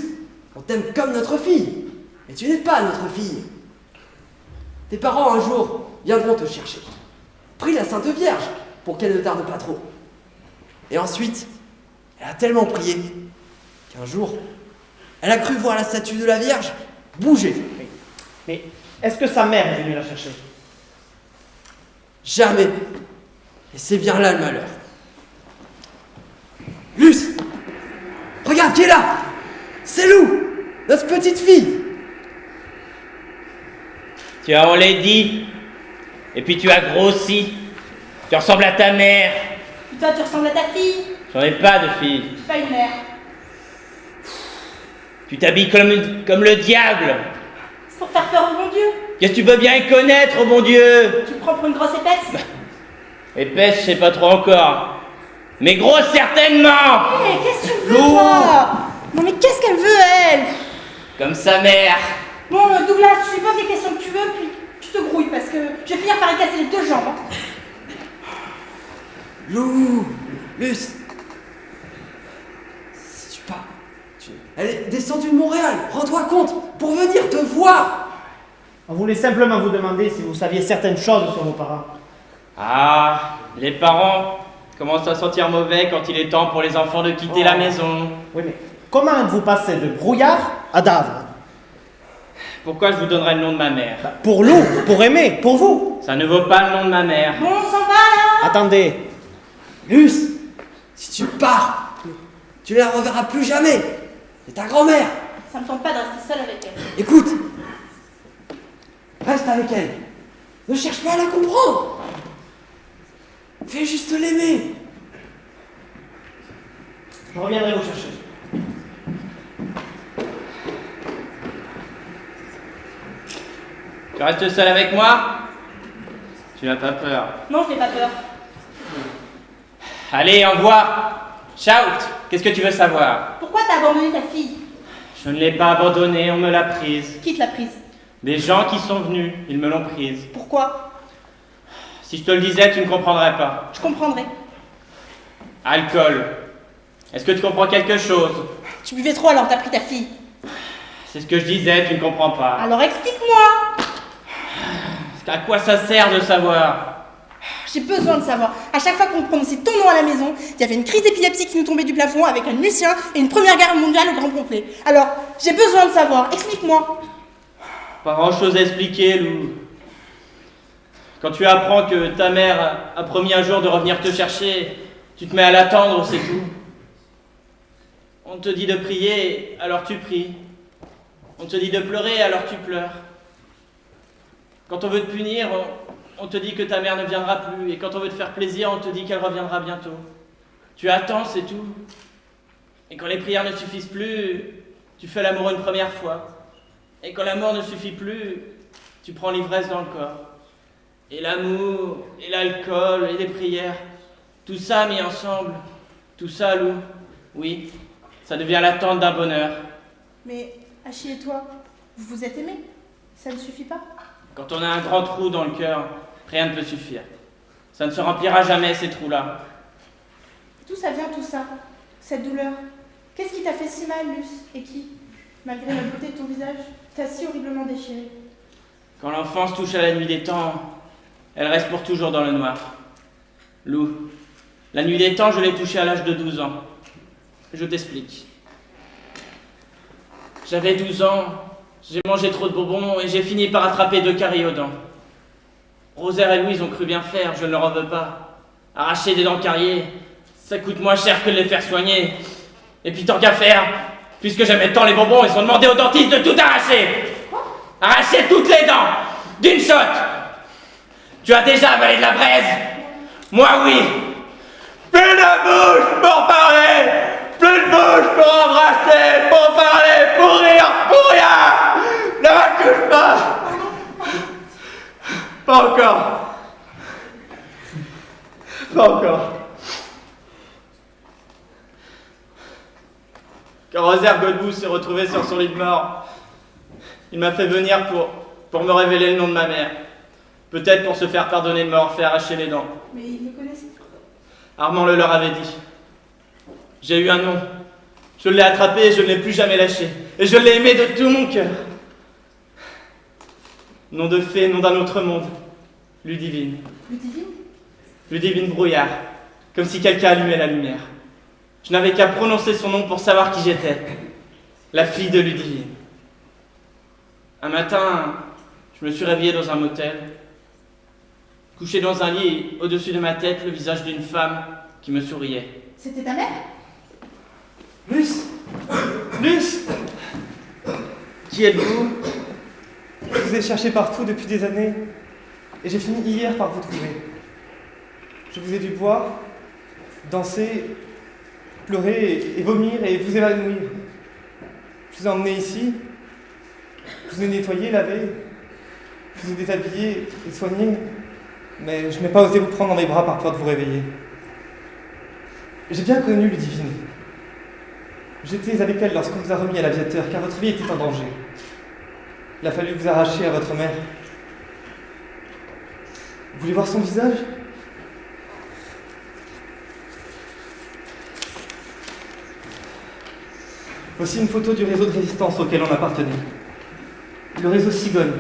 on t'aime comme notre fille, mais tu n'es pas notre fille. Tes parents un jour viendront te chercher. Prie la Sainte Vierge pour qu'elle ne tarde pas trop. Et ensuite, elle a tellement prié qu'un jour, elle a cru voir la statue de la Vierge bouger. Mais est-ce que sa mère est venue la chercher? Jamais. Et c'est bien là le malheur. Luce, regarde qui est là. C'est Lou, notre petite fille. Tu as enlaidi, et puis tu as grossi. Tu ressembles à ta mère. Toi, tu ressembles à ta fille. J'en ai pas de fille. Je suis pas une mère. Tu t'habilles comme le diable. C'est pour faire peur au bon Dieu. Qu'est-ce que tu veux bien connaître, oh mon Dieu? Tu me prends pour une grosse épaisse. Épaisse, je sais pas trop encore. Mais grosse, certainement. Hé, qu'est-ce que tu veux, toi? Non, mais qu'est-ce qu'elle veut, elle? Comme sa mère. Bon, Douglas, tu lui poses les questions que tu veux, puis tu te grouilles, parce que je vais finir par y casser les deux jambes. Lou, Luce. Si tu pars, elle est descendue de Montréal, rends-toi compte, pour venir te voir. On voulait simplement vous demander si vous saviez certaines choses sur vos parents. Ah, les parents commencent à sentir mauvais quand il est temps pour les enfants de quitter la maison. Oui, mais comment êtes-vous passé de Brouillard à Davre? Pourquoi je vous donnerais le nom de ma mère? Pour Lou, pour aimer, pour vous. Ça ne vaut pas le nom de ma mère. Bon, on s'en va, là. Attendez. Luce, si tu pars, tu ne la reverras plus jamais. C'est ta grand-mère. Ça me tente pas de rester seule avec elle. Écoute, reste avec elle. Ne cherche pas à la comprendre. Fais juste l'aimer. Je reviendrai vous chercher. Tu restes seul avec moi? Tu n'as pas peur? Non, je n'ai pas peur. Allez, envoie! Shout! Qu'est-ce que tu veux savoir? Pourquoi t'as abandonné ta fille? Je ne l'ai pas abandonnée, on me l'a prise. Qui te l'a prise? Des gens qui sont venus, ils me l'ont prise. Pourquoi? Si je te le disais, tu ne comprendrais pas. Je comprendrai. Alcool. Est-ce que tu comprends quelque chose? Tu buvais trop alors t'as pris ta fille. C'est ce que je disais, tu ne comprends pas. Alors explique-moi! À quoi ça sert de savoir? J'ai besoin de savoir. À chaque fois qu'on prononçait ton nom à la maison, il y avait une crise d'épilepsie qui nous tombait du plafond avec un Lucien et une première guerre mondiale au grand complet. Alors, j'ai besoin de savoir. Explique-moi. Pas grand-chose à expliquer, Lou. Quand tu apprends que ta mère a promis un jour de revenir te chercher, tu te mets à l'attendre, c'est tout. On te dit de prier, alors tu pries. On te dit de pleurer, alors tu pleures. Quand on veut te punir, on te dit que ta mère ne viendra plus. Et quand on veut te faire plaisir, on te dit qu'elle reviendra bientôt. Tu attends, c'est tout. Et quand les prières ne suffisent plus, tu fais l'amour une première fois. Et quand l'amour ne suffit plus, tu prends l'ivresse dans le corps. Et l'amour, et l'alcool, et les prières, tout ça mis ensemble, tout ça, Lou, oui, ça devient l'attente d'un bonheur. Mais Achille et toi, vous vous êtes aimés. Ça ne suffit pas? Quand on a un grand trou dans le cœur, rien ne peut suffire. Ça ne se remplira jamais, ces trous-là. D'où ça vient tout ça? Cette douleur? Qu'est-ce qui t'a fait si mal, Luce? Et qui, malgré la beauté de ton visage, t'a si horriblement déchiré? Quand l'enfance touche à la nuit des temps, elle reste pour toujours dans le noir. Lou, la nuit des temps, je l'ai touchée à l'âge de 12 ans. Je t'explique. J'avais 12 ans, j'ai mangé trop de bonbons et j'ai fini par attraper 2 caries aux dents. Rosaire et Louise ont cru bien faire, je ne leur en veux pas. Arracher des dents carriées, ça coûte moins cher que de les faire soigner. Et puis tant qu'à faire, puisque j'aimais tant les bonbons, ils ont demandé au dentiste de tout arracher. Arracher toutes les dents, d'une shot. Tu as déjà avalé de la braise? Moi oui. Plus de bouche pour parler, plus de bouche pour embrasser, pour parler, pour rire, pour rien. Ne me touche pas. Pas encore. Pas encore. Quand Rosaire Godbout s'est retrouvé sur son lit de mort, il m'a fait venir pour me révéler le nom de ma mère. Peut-être pour se faire pardonner de m'avoir fait arracher les dents. Mais il me connaissait. Armand le leur avait dit. J'ai eu un nom. Je l'ai attrapé et je ne l'ai plus jamais lâché. Et je l'ai aimé de tout mon cœur. Nom de fée, nom d'un autre monde. Ludivine. Ludivine? Ludivine Brouillard. Comme si quelqu'un allumait la lumière. Je n'avais qu'à prononcer son nom pour savoir qui j'étais. La fille de Ludivine. Un matin, je me suis réveillé dans un motel. Couché dans un lit et au-dessus de ma tête, le visage d'une femme qui me souriait. C'était ta mère? Luce! Luce! Qui êtes-vous? Je vous ai cherché partout depuis des années et j'ai fini hier par vous trouver. Je vous ai dû boire, danser, pleurer et vomir et vous évanouir. Je vous ai emmené ici, je vous ai nettoyé, lavé, je vous ai déshabillé et soigné, mais je n'ai pas osé vous prendre dans mes bras par peur de vous réveiller. J'ai bien connu Ludivine. J'étais avec elle lorsqu'on vous a remis à l'aviateur, car votre vie était en danger. Il a fallu vous arracher à votre mère. Vous voulez voir son visage? Voici une photo du réseau de résistance auquel on appartenait. Le réseau Cigogne.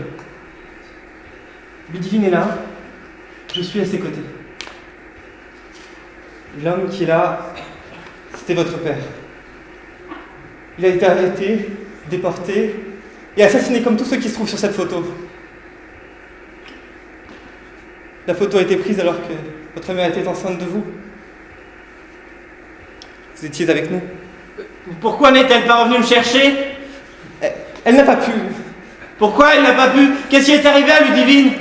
Ludivine est là, je suis à ses côtés. L'homme qui est là, c'était votre père. Il a été arrêté, déporté et assassiné comme tous ceux qui se trouvent sur cette photo. La photo a été prise alors que votre mère était enceinte de vous. Vous étiez avec nous. Pourquoi n'est-elle pas revenue me chercher? Elle n'a pas pu. Pourquoi elle n'a pas pu? Qu'est-ce qui est arrivé à Ludivine?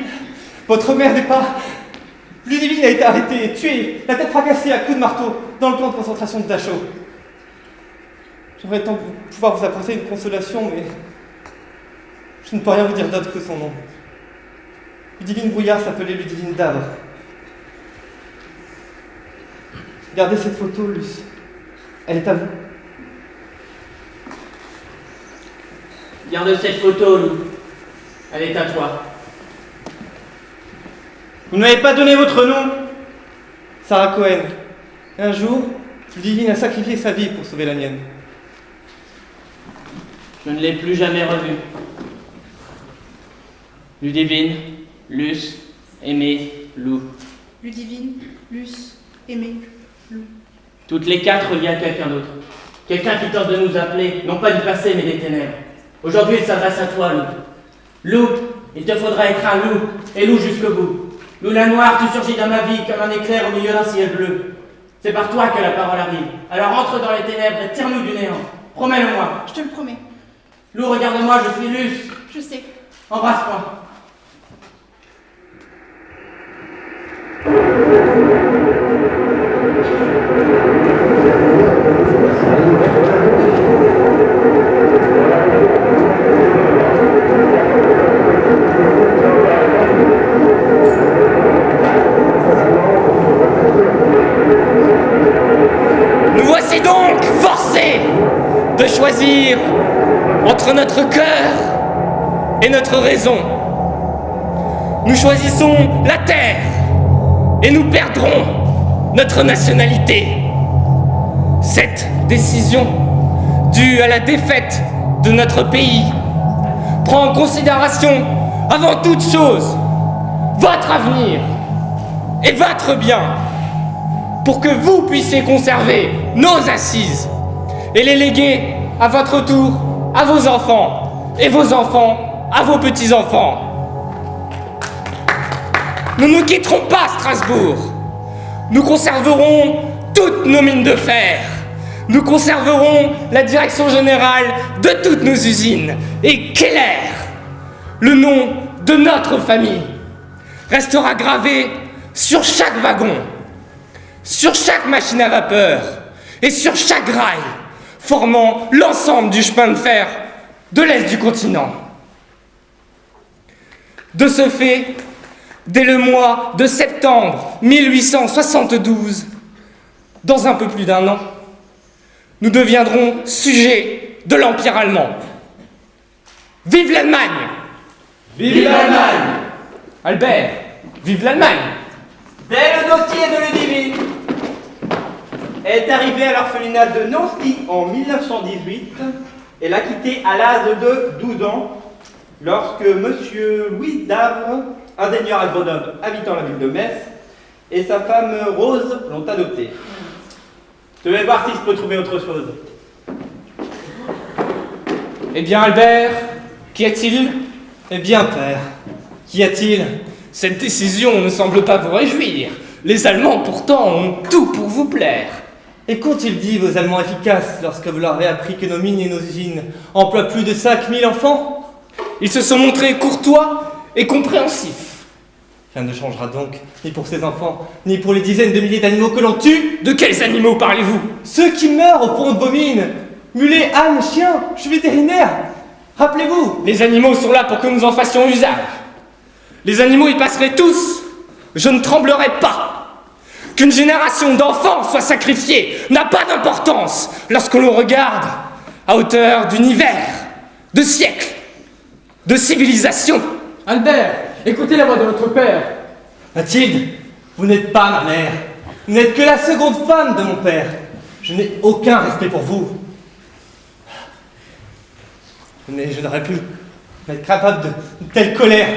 Votre mère n'est pas... Ludivine a été arrêtée et tuée, la tête fracassée à coups de marteau, dans le camp de concentration de Dachau. J'aimerais tant pouvoir vous apporter une consolation, mais je ne peux rien vous dire d'autre que son nom. Ludivine Brouillard s'appelait Ludivine Davre. Regardez cette photo, Luce. Elle est à vous. Garde cette photo, Lou. Elle est à toi. Vous ne m'avez pas donné votre nom? Sarah Cohen. Un jour, Ludivine a sacrifié sa vie pour sauver la mienne. Je ne l'ai plus jamais revue. Ludivine, Luce, Aimée, Lou. Ludivine, Luce, Aimée, Lou. Toutes les 4 liées à quelqu'un d'autre. Quelqu'un qui tente de nous appeler, non pas du passé, mais des ténèbres. Aujourd'hui, il s'adresse à toi, Lou. Lou, il te faudra être un loup, et loup jusqu'au bout. Lou la noire, tu surgis dans ma vie comme un éclair au milieu d'un ciel bleu. C'est par toi que la parole arrive. Alors entre dans les ténèbres et tire-nous du néant. Promets-le-moi. Je te le promets. Lou, regarde-moi, je suis Luce. Je sais. Embrasse-moi. Nous voici donc forcés de choisir entre notre cœur et notre raison. Nous choisissons la terre et nous perdrons notre nationalité. Cette décision, due à la défaite de notre pays, prend en considération avant toute chose votre avenir et votre bien, pour que vous puissiez conserver nos assises et les léguer à votre tour à vos enfants et vos enfants à vos petits-enfants. Nous ne quitterons pas Strasbourg. Nous conserverons toutes nos mines de fer. Nous conserverons la direction générale de toutes nos usines. Et Keller, le nom de notre famille, restera gravé sur chaque wagon, sur chaque machine à vapeur et sur chaque rail, formant l'ensemble du chemin de fer de l'Est du continent. De ce fait, dès le mois de septembre 1872, dans un peu plus d'1 an, nous deviendrons sujets de l'Empire allemand. Vive l'Allemagne! Vive l'Allemagne! Albert, vive l'Allemagne! Dès le dossier de Ludivine est arrivé à l'orphelinat de Nancy en 1918 et l'a quitté à l'âge de 12 ans lorsque monsieur Louis Davre, ingénieur agronome habitant la ville de Metz, et sa femme Rose l'ont adopté. Je vais voir si je peux trouver autre chose. Eh bien, Albert, qu'y a-t-il? Eh bien, père, qu'y a-t-il? Cette décision ne semble pas vous réjouir. Les Allemands, pourtant, ont tout pour vous plaire. Et qu'ont-ils dit, vos Allemands efficaces, lorsque vous leur avez appris que nos mines et nos usines emploient plus de 5000 enfants? Ils se sont montrés courtois et compréhensifs. Rien ne changera donc, ni pour ces enfants, ni pour les dizaines de milliers d'animaux que l'on tue. De quels animaux parlez-vous? Ceux qui meurent au fond de vos mines. Mulets, ânes, chiens, je suis vétérinaire. Rappelez-vous. Les animaux sont là pour que nous en fassions usage. Les animaux y passeraient tous. Je ne tremblerai pas. Qu'une génération d'enfants soit sacrifiée n'a pas d'importance lorsque l'on regarde à hauteur d'univers, de siècles, de civilisations. Albert, écoutez la voix de votre père. Mathilde, vous n'êtes pas ma mère. Vous n'êtes que la seconde femme de mon père. Je n'ai aucun respect pour vous. Mais je n'aurais pu être capable de telle colère.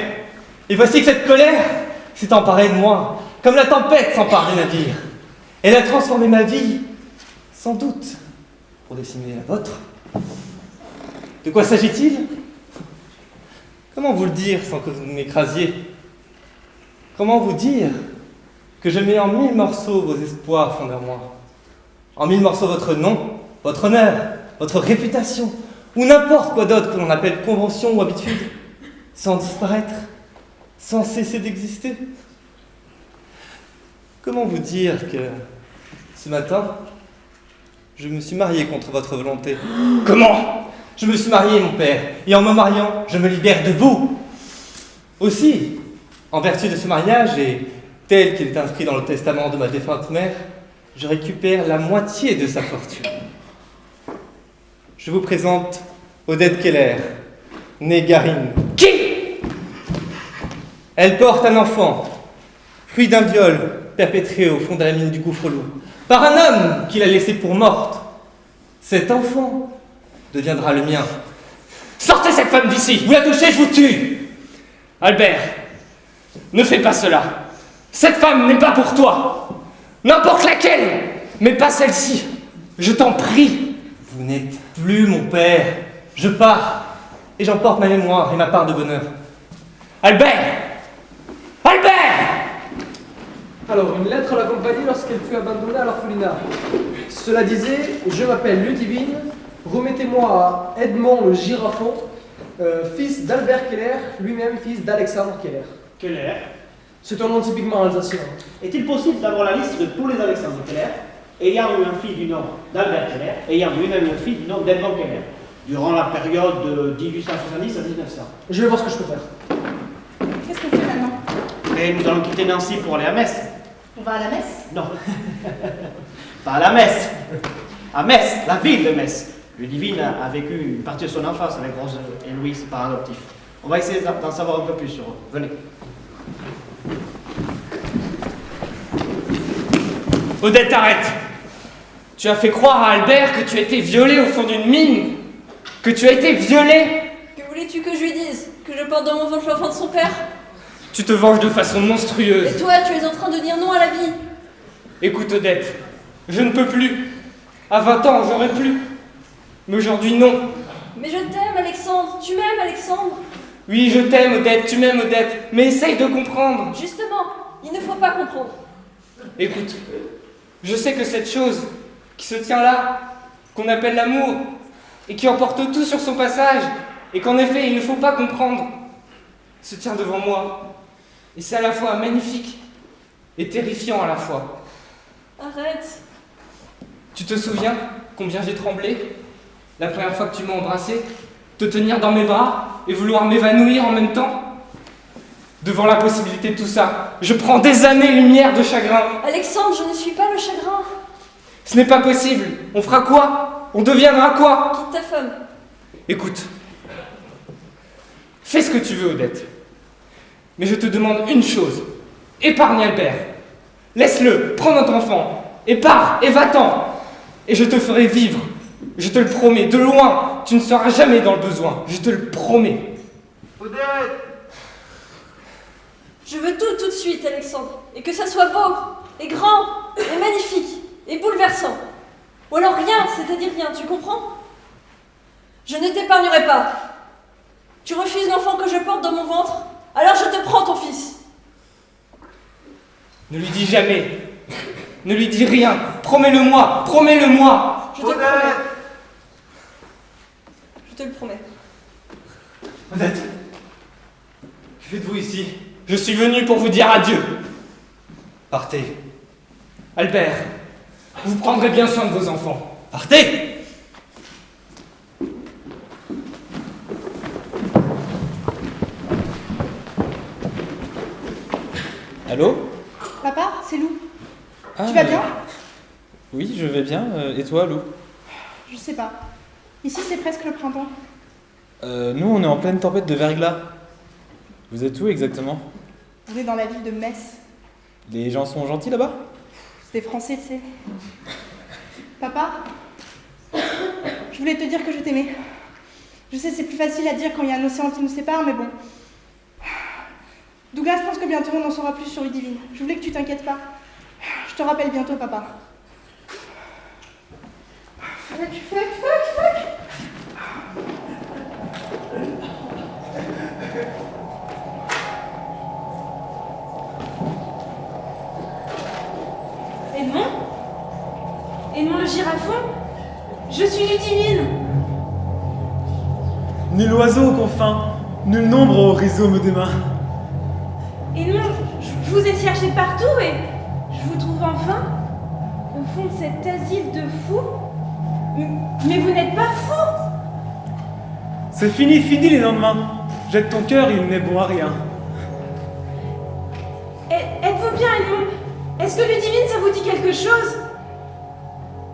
Et voici que cette colère s'est emparée de moi, comme la tempête s'empare des navires. Elle a transformé ma vie, sans doute, pour décimer la vôtre. De quoi s'agit-il? Comment vous le dire sans que vous m'écrasiez? Comment vous dire que je mets en 1000 morceaux vos espoirs fondés en moi? En 1000 morceaux votre nom, votre honneur, votre réputation, ou n'importe quoi d'autre que l'on appelle convention ou habitude, sans disparaître, sans cesser d'exister? Comment vous dire que ce matin, je me suis marié contre votre volonté? Comment? Je me suis marié, mon père, et en me mariant, je me libère de vous. Aussi, en vertu de ce mariage, et tel qu'il est inscrit dans le testament de ma défunte mère, je récupère la moitié de sa fortune. Je vous présente Odette Keller, née Garine. Qui? Elle porte un enfant, fruit d'un viol perpétré au fond de la mine du Gouffre-Loup, par un homme qui l'a laissée pour morte. Cet enfant deviendra le mien. Sortez cette femme d'ici! Vous la touchez, je vous tue! Albert, ne fais pas cela. Cette femme n'est pas pour toi. N'importe laquelle, mais pas celle-ci. Je t'en prie. Vous n'êtes plus mon père. Je pars, et j'emporte ma mémoire et ma part de bonheur. Albert! Albert! Alors, une lettre l'accompagnait lorsqu'elle fut abandonnée à l'orphelinat. Cela disait « Je m'appelle Ludivine, remettez-moi à Edmond le Girafon, fils d'Albert Keller, lui-même fils d'Alexandre Keller. » Keller. C'est un nom typiquement alsacien. Est-il possible d'avoir la liste de tous les Alexandre Keller, ayant eu un fils du nom d'Albert Keller, ayant lui-même un fils du nom d'Edmond Keller, durant la période de 1870 à 1900? Je vais voir ce que je peux faire. Qu'est-ce qu'on fait maintenant? Et nous allons quitter Nancy pour aller à Metz. On va à la messe? Non. Pas à la Metz. À Metz, la ville de Metz. Ludivine a vécu une partie de son enfance avec Rose et Louis, ses parents adoptifs. On va essayer d'en savoir un peu plus sur eux. Venez. Odette, arrête! Tu as fait croire à Albert que tu étais violée au fond d'une mine! Que tu as été violée! Que voulais-tu que je lui dise? Que je porte dans mon ventre l'enfant de son père? Tu te venges de façon monstrueuse! Et toi, tu es en train de dire non à la vie? Écoute, Odette, je ne peux plus. À 20 ans, j'aurais pu. Mais aujourd'hui, non. Mais je t'aime, Alexandre. Tu m'aimes, Alexandre. Oui, je t'aime, Odette, tu m'aimes, Odette. Mais essaye de comprendre. Justement, il ne faut pas comprendre. Écoute, je sais que cette chose qui se tient là, qu'on appelle l'amour, et qui emporte tout sur son passage, et qu'en effet, il ne faut pas comprendre, se tient devant moi. Et c'est à la fois magnifique et terrifiant à la fois. Arrête. Tu te souviens combien j'ai tremblé la première fois que tu m'as embrassé, te tenir dans mes bras et vouloir m'évanouir en même temps? Devant la possibilité de tout ça, je prends des années-lumière de chagrin. Alexandre, je ne suis pas le chagrin. Ce n'est pas possible. On fera quoi? On deviendra quoi? Quitte ta femme. Écoute, fais ce que tu veux, Odette. Mais je te demande une chose. Épargne Albert. Laisse-le, prends notre enfant, et pars, et va-t'en. Et je te ferai vivre. Je te le promets, de loin, tu ne seras jamais dans le besoin. Je te le promets. Odette! Je veux tout de suite, Alexandre. Et que ça soit beau, et grand, et magnifique, et bouleversant. Ou alors rien, c'est-à-dire rien, tu comprends? Je ne t'épargnerai pas. Tu refuses l'enfant que je porte dans mon ventre, alors je te prends ton fils. Ne lui dis jamais. Ne lui dis rien. Promets-le-moi. Promets-le-moi. Je te le promets. Je te le promets. Odette, que faites-vous ici? Je suis venu pour vous dire adieu. Partez. Albert, vous prendrez bien soin de vos enfants. Partez! Allô? Papa, c'est Lou. Ah, Tu vas bien? Oui, je vais bien. Et toi, Lou? Je sais pas. Ici, c'est presque le printemps. Nous, on est en pleine tempête de verglas. Vous êtes où exactement? On est dans la ville de Metz. Les gens sont gentils là-bas? C'est des Français, tu sais. Papa, je voulais te dire que je t'aimais. Je sais, c'est plus facile à dire quand il y a un océan qui nous sépare, mais bon. Douglas pense que bientôt on en saura plus sur Ludivine. Je voulais que tu t'inquiètes pas. Je te rappelle bientôt, papa. Fuck. Edmond le girafon? Je suis Ludivine. Nul oiseau aux confins, nul nombre au rhizome des mains. Edmond, je vous ai cherché partout et je vous trouve enfin au fond de cet asile de fous. Mais vous n'êtes pas fou. C'est fini les lendemains. Jette ton cœur, il n'est bon à rien. Êtes-vous bien, Edmond? Est-ce que Ludivine, ça vous dit quelque chose?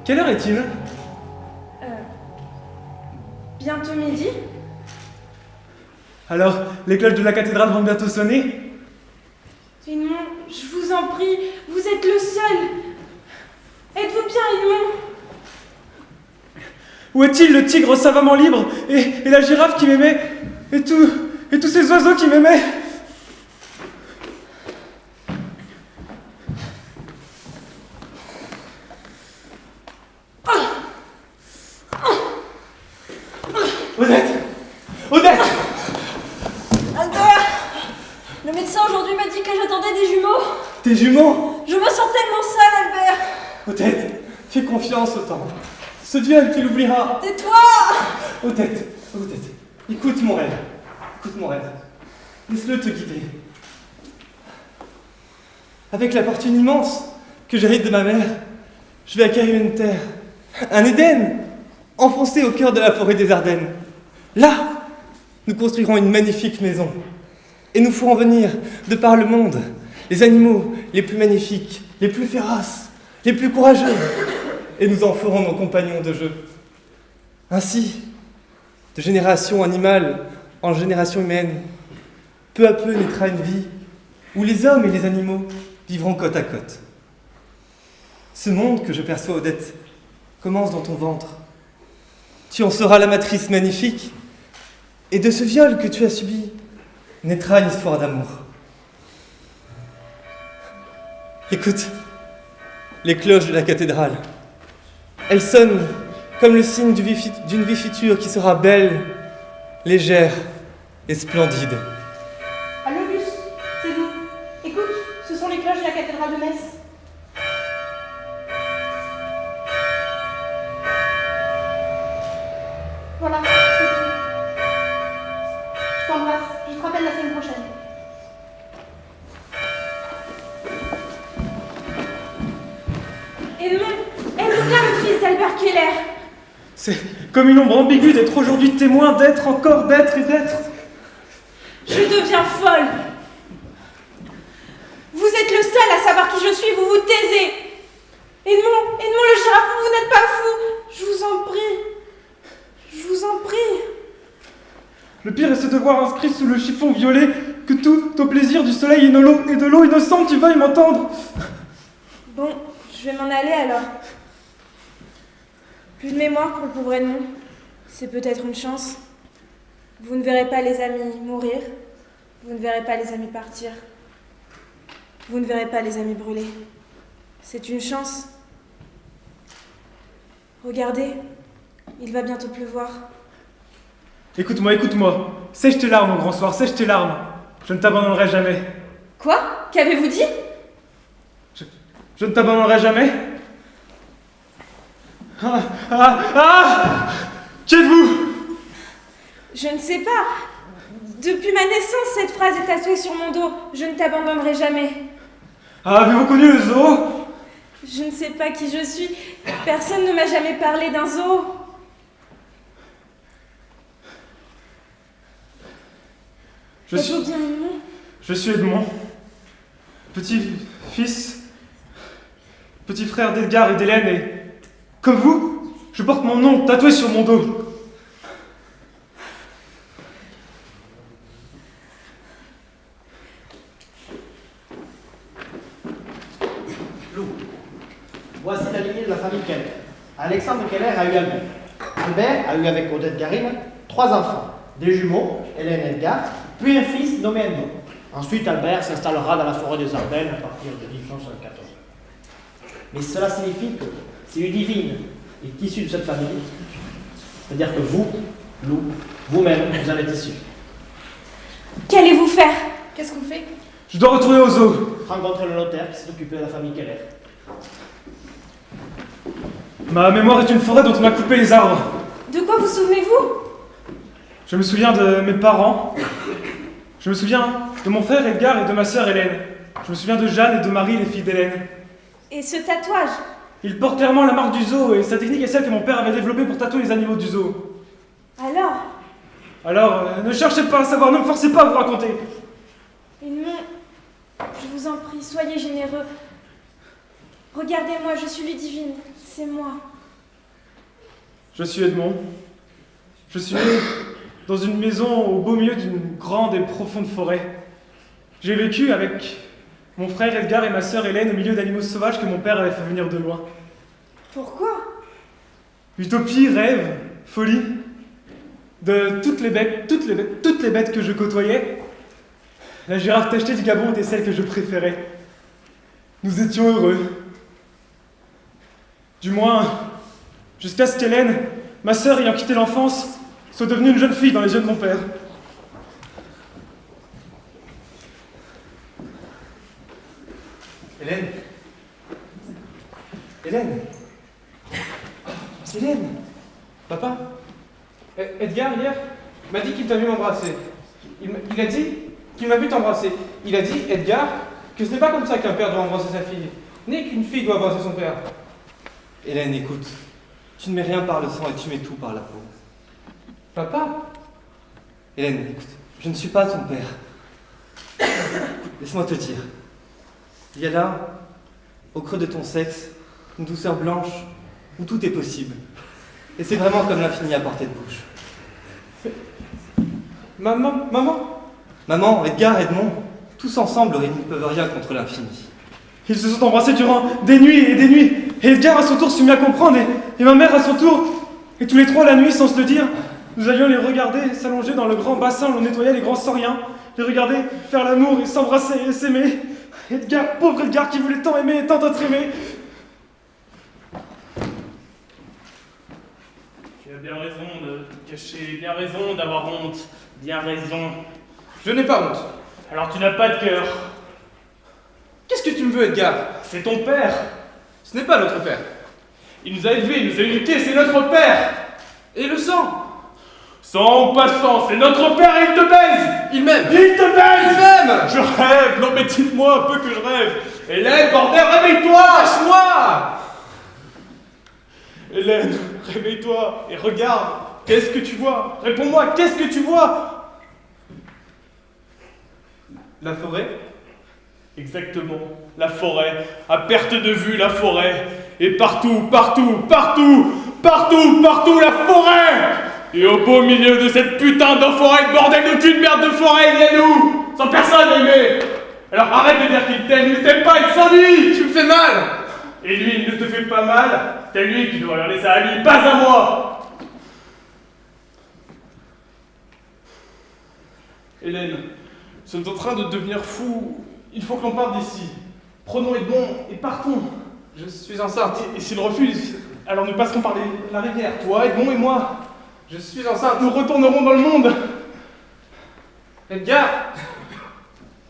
Quelle heure est-il? Bientôt midi. Alors, les cloches de la cathédrale vont bientôt sonner? Edmond, je vous en prie, vous êtes le seul. Êtes-vous bien, Edmond? Où est-il le tigre savamment libre et la girafe qui m'aimait et tous ces oiseaux qui m'aimaient? Odette! Albert! Le médecin aujourd'hui m'a dit que j'attendais des jumeaux. Tes jumeaux? Je me sens tellement sale, Albert. Odette, fais confiance au temps. Ce duel, tu l'oublieras. Tais-toi! Odette, écoute mon rêve. Laisse-le te guider. Avec la fortune immense que j'hérite de ma mère, je vais acquérir une terre, un Éden, enfoncé au cœur de la forêt des Ardennes. Là, nous construirons une magnifique maison et nous ferons venir de par le monde les animaux les plus magnifiques, les plus féroces, les plus courageux, et nous en ferons nos compagnons de jeu. Ainsi, de génération animale en génération humaine, peu à peu naîtra une vie où les hommes et les animaux vivront côte à côte. Ce monde que je perçois, Odette, commence dans ton ventre. Tu en seras la matrice magnifique, et de ce viol que tu as subi naîtra une histoire d'amour. Écoute, les cloches de la cathédrale. Elles sonnent comme le signe d'une vie future qui sera belle, légère et splendide. Allô, Luce, c'est nous. Écoute, ce sont les cloches de la cathédrale de Metz. Voilà, c'est tout. Je t'embrasse. Je te rappelle la semaine prochaine. Edmond, bien le fils d'Albert Keller. C'est comme une ombre ambiguë d'être aujourd'hui témoin, d'être encore, d'être et d'être. Je deviens folle. Vous êtes le seul à savoir qui je suis, vous vous taisez. Edmond le girafe, vous n'êtes pas fou. Je vous en prie. Je vous en prie. Le pire est ce devoir inscrit sous le chiffon violet que tout au plaisir du soleil et de l'eau innocente tu veuilles m'entendre. Bon, je vais m'en aller alors. Plus de mémoire pour le pauvre Edmond. C'est peut-être une chance. Vous ne verrez pas les amis mourir. Vous ne verrez pas les amis partir. Vous ne verrez pas les amis brûler. C'est une chance. Regardez, il va bientôt pleuvoir. Écoute-moi. Sèche tes larmes, mon grand soir, sèche tes larmes. Je ne t'abandonnerai jamais. Quoi? Qu'avez-vous dit? Je ne t'abandonnerai jamais. Qui êtes-vous? Je ne sais pas. Depuis ma naissance, cette phrase est tatouée sur mon dos. Je ne t'abandonnerai jamais. Avez-vous connu le zoo? Je ne sais pas qui je suis. Personne ne m'a jamais parlé d'un zoo. Êtes-vous bien Edmond? Je suis Edmond. Petit-fils, petit frère d'Edgar et d'Hélène, et comme vous, je porte mon nom tatoué sur mon dos. Lou, voici la lignée de la famille Keller. Alexandre Keller a eu Albert. Albert a eu avec Odette Garine 3 enfants, des jumeaux, Hélène et Edgar, puis un fils nommé Edmond. Ensuite, Albert s'installera dans la forêt des Ardennes à partir de 1974. Mais cela signifie que si Ludivine est issue de cette famille, c'est-à-dire que vous, Lou, vous-même, vous en êtes issu. Qu'allez-vous faire? Qu'est-ce qu'on fait? Je dois retourner au zoo. Rencontrer le notaire qui s'est occupé de la famille Keller. Ma mémoire est une forêt dont on a coupé les arbres. De quoi vous souvenez-vous? Je me souviens de mes parents. Je me souviens de mon frère Edgar et de ma sœur Hélène. Je me souviens de Jeanne et de Marie, les filles d'Hélène. Et ce tatouage? Il porte clairement la marque du zoo et sa technique est celle que mon père avait développée pour tatouer les animaux du zoo. Alors, ne cherchez pas à savoir, ne me forcez pas à vous raconter. Edmond, je vous en prie, soyez généreux. Regardez-moi, je suis Ludivine, c'est moi. Je suis Edmond. Je suis né dans une maison au beau milieu d'une grande et profonde forêt. J'ai vécu avec mon frère Edgar et ma sœur Hélène au milieu d'animaux sauvages que mon père avait fait venir de loin. Pourquoi? Utopie, rêve, folie. De toutes les bêtes que je côtoyais, la girafe tachetée du Gabon était celle que je préférais. Nous étions heureux. Du moins, jusqu'à ce qu'Hélène, ma sœur ayant quitté l'enfance, soit devenue une jeune fille dans les yeux de mon père. Hélène. Hélène. Hélène. Papa, Edgar, hier, m'a dit qu'il t'a vu m'embrasser. Il a dit qu'il m'a vu t'embrasser. Il a dit, Edgar, que ce n'est pas comme ça qu'un père doit embrasser sa fille, ni qu'une fille doit embrasser son père. Hélène, écoute. Tu ne mets rien par le sang et tu mets tout par la peau. Papa? Hélène, écoute. Je ne suis pas ton père. Laisse-moi te dire. Il y a là, au creux de ton sexe, une douceur blanche où tout est possible. Et c'est vraiment comme l'infini à portée de bouche. Maman? Maman, Edgar, Edmond, tous ensemble, ils ne peuvent rien contre l'infini. Ils se sont embrassés durant des nuits et des nuits. Et Edgar à son tour se mit à comprendre, et ma mère à son tour. Et tous les trois la nuit, sans se le dire, nous allions les regarder s'allonger dans le grand bassin où l'on nettoyait les grands sauriens, les regarder faire l'amour et s'embrasser et s'aimer. Edgar, pauvre Edgar qui voulait tant aimer et tant être aimé. Tu as bien raison de te cacher, bien raison d'avoir honte, bien raison. Je n'ai pas honte. Alors tu n'as pas de cœur. Qu'est-ce que tu me veux, Edgar? C'est ton père. Ce n'est pas notre père. Il nous a élevés, il nous a éduqués, c'est notre père. Et le sang? Sang ou pas sang, c'est notre père et il te baise. Il m'aime. Il te baise. Il m'aime. Je rêve. Non mais dites-moi un peu que je rêve. Hélène, bordel, réveille-toi. Lâche-moi. Hélène, réveille-toi et regarde. Qu'est-ce que tu vois? Réponds-moi, qu'est-ce que tu vois? La forêt? Exactement, la forêt, à perte de vue la forêt, et partout, partout, partout, partout, partout la forêt. Et au beau milieu de cette putain de forêt, de bordel de cul de merde de forêt, il y a nous, sans personne aimer. Alors arrête de dire qu'il t'aime, il t'aime pas, il s'ennuie. Tu me fais mal. Et lui, il ne te fait pas mal, c'est lui qui doit regarder ça à lui, pas à moi. Hélène, nous sommes en train de devenir fous. Il faut que l'on parte d'ici. Prenons Edmond et partons. Je suis enceinte. Et s'il refuse, alors nous passerons par la rivière, toi, Edmond et moi. Je suis enceinte. Nous retournerons dans le monde. Edgar,